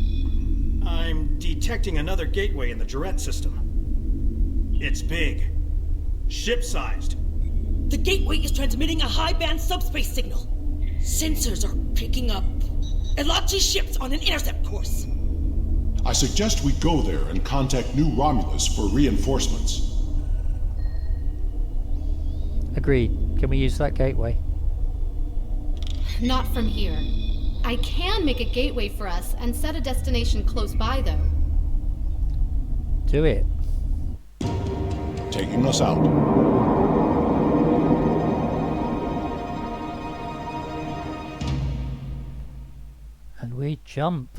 [SPEAKER 10] I'm detecting another gateway in the Durette system. It's big. Ship-sized.
[SPEAKER 9] The gateway is transmitting a high-band subspace signal. Sensors are picking up Elachi ships on an intercept course.
[SPEAKER 4] I suggest we go there and contact New Romulus for reinforcements.
[SPEAKER 1] Agreed. Can we use that gateway?
[SPEAKER 5] Not from here. I can make a gateway for us and set a destination close by, though.
[SPEAKER 1] Do it.
[SPEAKER 4] Taking us out.
[SPEAKER 1] And we jump.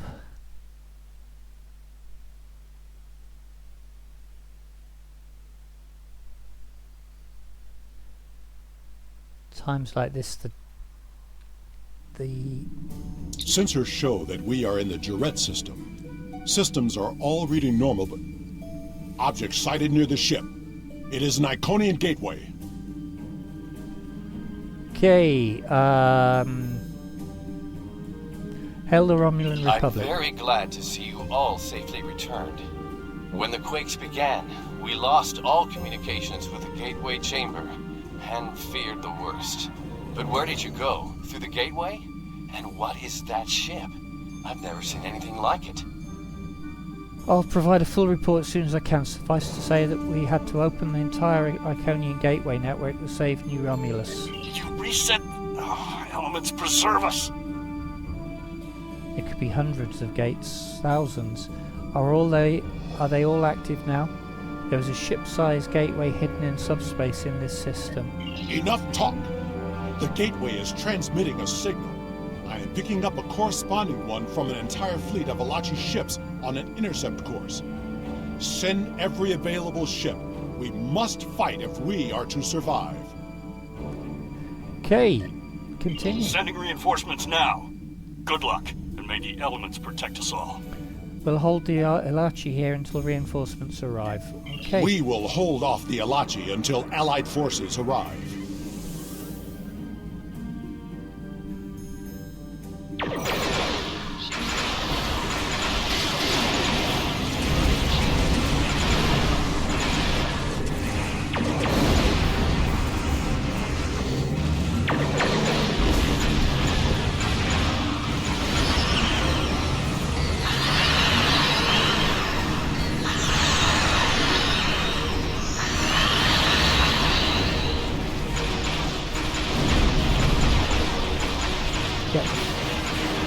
[SPEAKER 1] Times like this, the
[SPEAKER 4] sensors show that we are in the Durette system. Systems are all reading normal, but object sighted near the ship. It is an Iconian gateway.
[SPEAKER 1] Hail the Romulan Republic.
[SPEAKER 12] I'm very glad to see you all safely returned. When the quakes began, we lost all communications with the Gateway Chamber and feared the worst. But where did you go? Through the Gateway? And what is that ship? I've never seen anything like it.
[SPEAKER 1] I'll provide a full report as soon as I can. Suffice to say that we had to open the entire Iconian Gateway network to save New Romulus.
[SPEAKER 11] You reset... elements preserve us.
[SPEAKER 1] It could be hundreds of gates, thousands. Are they all active now? There is a ship-sized gateway hidden in subspace in this system.
[SPEAKER 4] Enough talk! The gateway is transmitting a signal. I am picking up a corresponding one from an entire fleet of Alachi ships on an intercept course. Send every available ship. We must fight if we are to survive.
[SPEAKER 1] Okay, continue.
[SPEAKER 11] Sending reinforcements now. Good luck, and may the elements protect us all.
[SPEAKER 1] We'll hold the Alachi here until reinforcements arrive. Okay.
[SPEAKER 4] We will hold off the Alachi until Allied forces arrive.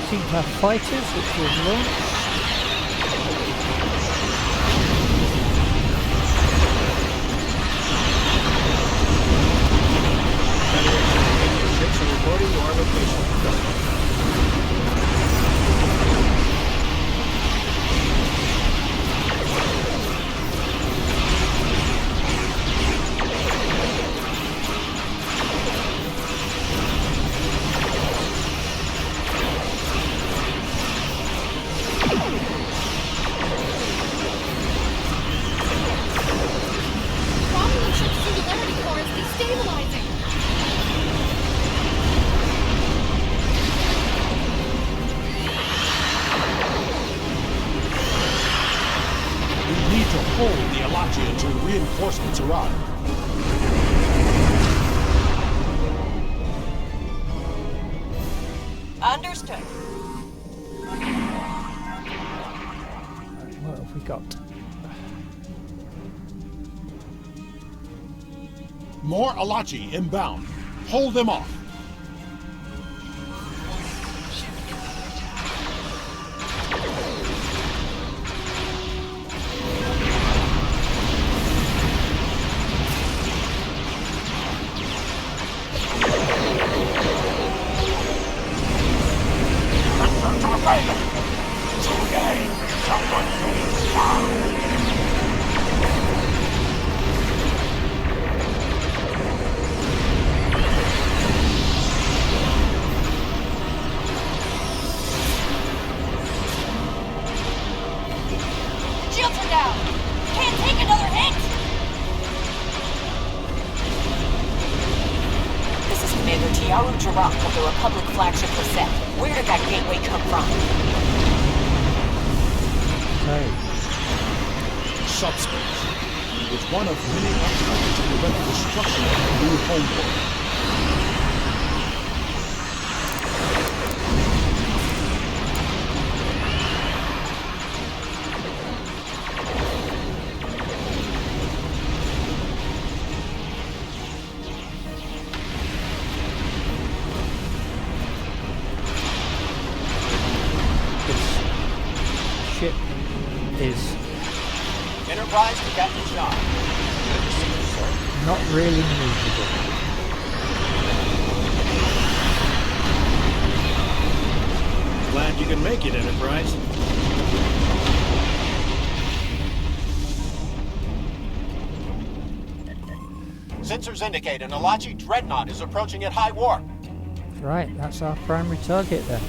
[SPEAKER 1] Seem to have fighters, which will launch.
[SPEAKER 10] Ships are reporting to our location.
[SPEAKER 5] Romulan ship's singularity core is destabilizing.
[SPEAKER 4] We need to hold the Alachi until reinforcements arrive.
[SPEAKER 9] Understood.
[SPEAKER 1] What have we got?
[SPEAKER 4] More Alachi inbound. Hold them off.
[SPEAKER 9] Shields are down. Can't take another hit. This is Commander Tiaru Jarak of the Republic flagship Lisette. Where did that gateway come from?
[SPEAKER 1] Okay.
[SPEAKER 4] Subspace. It was one of many attempts to prevent the destruction of the new homeworld.
[SPEAKER 1] Ship is
[SPEAKER 3] Enterprise to Captain Shaw. Good to see you, sir.
[SPEAKER 1] not really movable.
[SPEAKER 10] Glad you can make it, Enterprise.
[SPEAKER 3] Sensors indicate an Alachi dreadnought is approaching at high warp.
[SPEAKER 1] Right, that's our primary target then.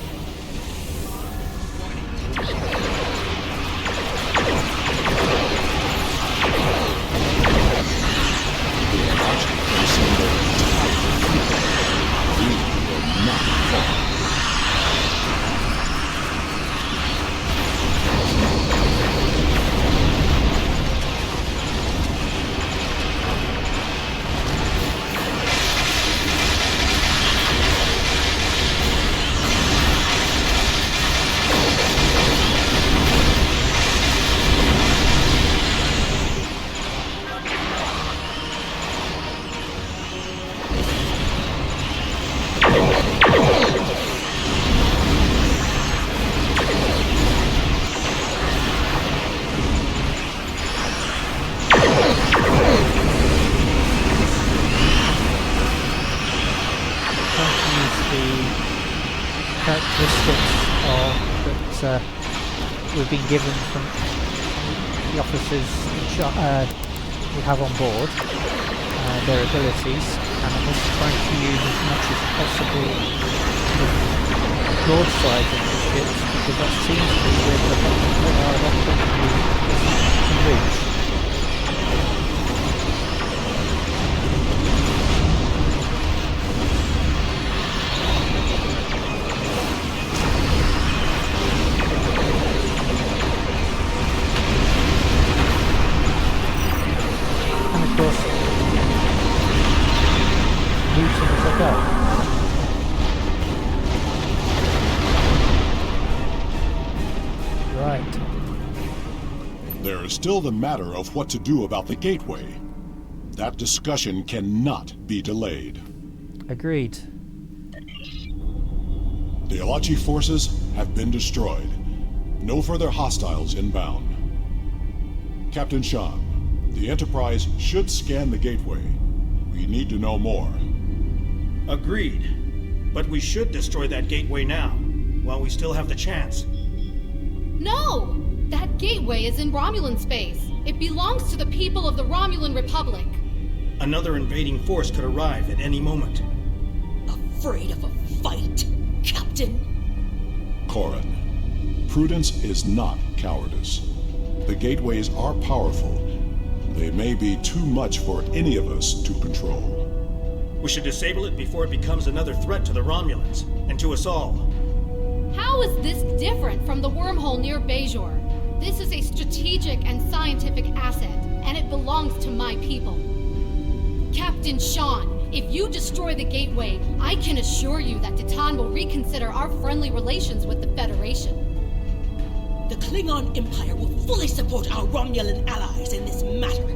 [SPEAKER 1] we've been given from the officers we have on board, their abilities, and I'm also trying to use as much as possible the broadside of the ships, because that seems to be where the electric can reach.
[SPEAKER 4] There is still the matter of what to do about the gateway. That discussion cannot be delayed.
[SPEAKER 1] Agreed.
[SPEAKER 4] The Alachi forces have been destroyed. No further hostiles inbound. Captain Sean, the Enterprise should scan the gateway. We need to know more.
[SPEAKER 10] Agreed. But we should destroy that gateway now, while we still have the chance.
[SPEAKER 5] No! That gateway is in Romulan space. It belongs to the people of the Romulan Republic.
[SPEAKER 10] Another invading force could arrive at any moment.
[SPEAKER 9] Afraid of a fight, Captain?
[SPEAKER 4] Corin, prudence is not cowardice. The gateways are powerful. They may be too much for any of us to control.
[SPEAKER 10] We should disable it before it becomes another threat to the Romulans, and to us all.
[SPEAKER 5] How is this different from the wormhole near Bajor? This is a strategic and scientific asset, and it belongs to my people. Captain Sean, if you destroy the gateway, I can assure you that Titan will reconsider our friendly relations with the Federation.
[SPEAKER 9] The Klingon Empire will fully support our Romulan allies in this matter.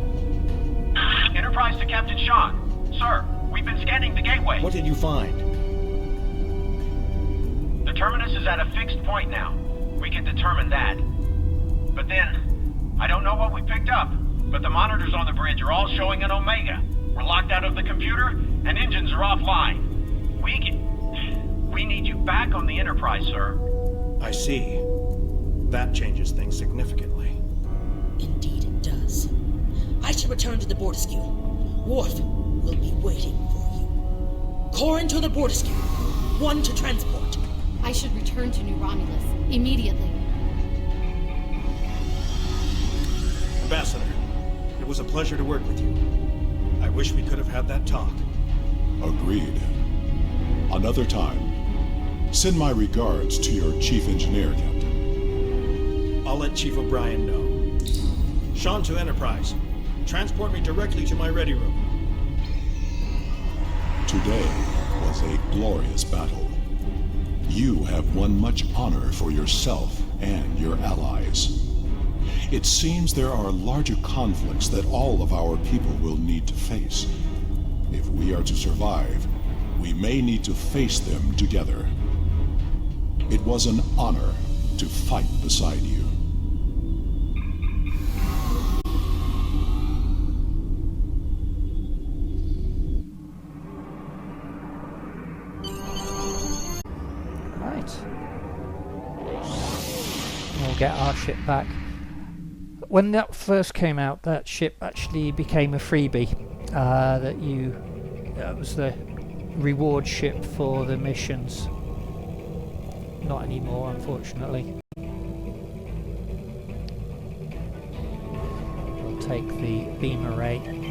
[SPEAKER 13] Enterprise to Captain Sean. Sir, we've been scanning the gateway.
[SPEAKER 10] What did you find?
[SPEAKER 13] The terminus is at a fixed point now. We can determine that. But then, I don't know what we picked up, but the monitors on the bridge are all showing an Omega. We're locked out of the computer, and engines are offline. We need you back on the Enterprise, sir.
[SPEAKER 10] I see. That changes things significantly.
[SPEAKER 9] Indeed it does. I shall return to the Bortesque. Worf will be waiting for you. Corin to the Bortesque. One to transport.
[SPEAKER 5] I should return to New Romulus immediately.
[SPEAKER 10] Ambassador, it was a pleasure to work with you. I wish we could have had that talk.
[SPEAKER 4] Agreed. Another time. Send my regards to your Chief Engineer, Captain.
[SPEAKER 10] I'll let Chief O'Brien know. Sean to Enterprise. Transport me directly to my ready room.
[SPEAKER 4] Today was a glorious battle. You have won much honor for yourself and your allies. It seems there are larger conflicts that all of our people will need to face. If we are to survive, we may need to face them together. It was an honor to fight beside you.
[SPEAKER 1] Right. We'll get our ship back. When that first came out, that ship actually became a freebie. That was the reward ship for the missions. Not anymore, unfortunately. We'll take the beam array.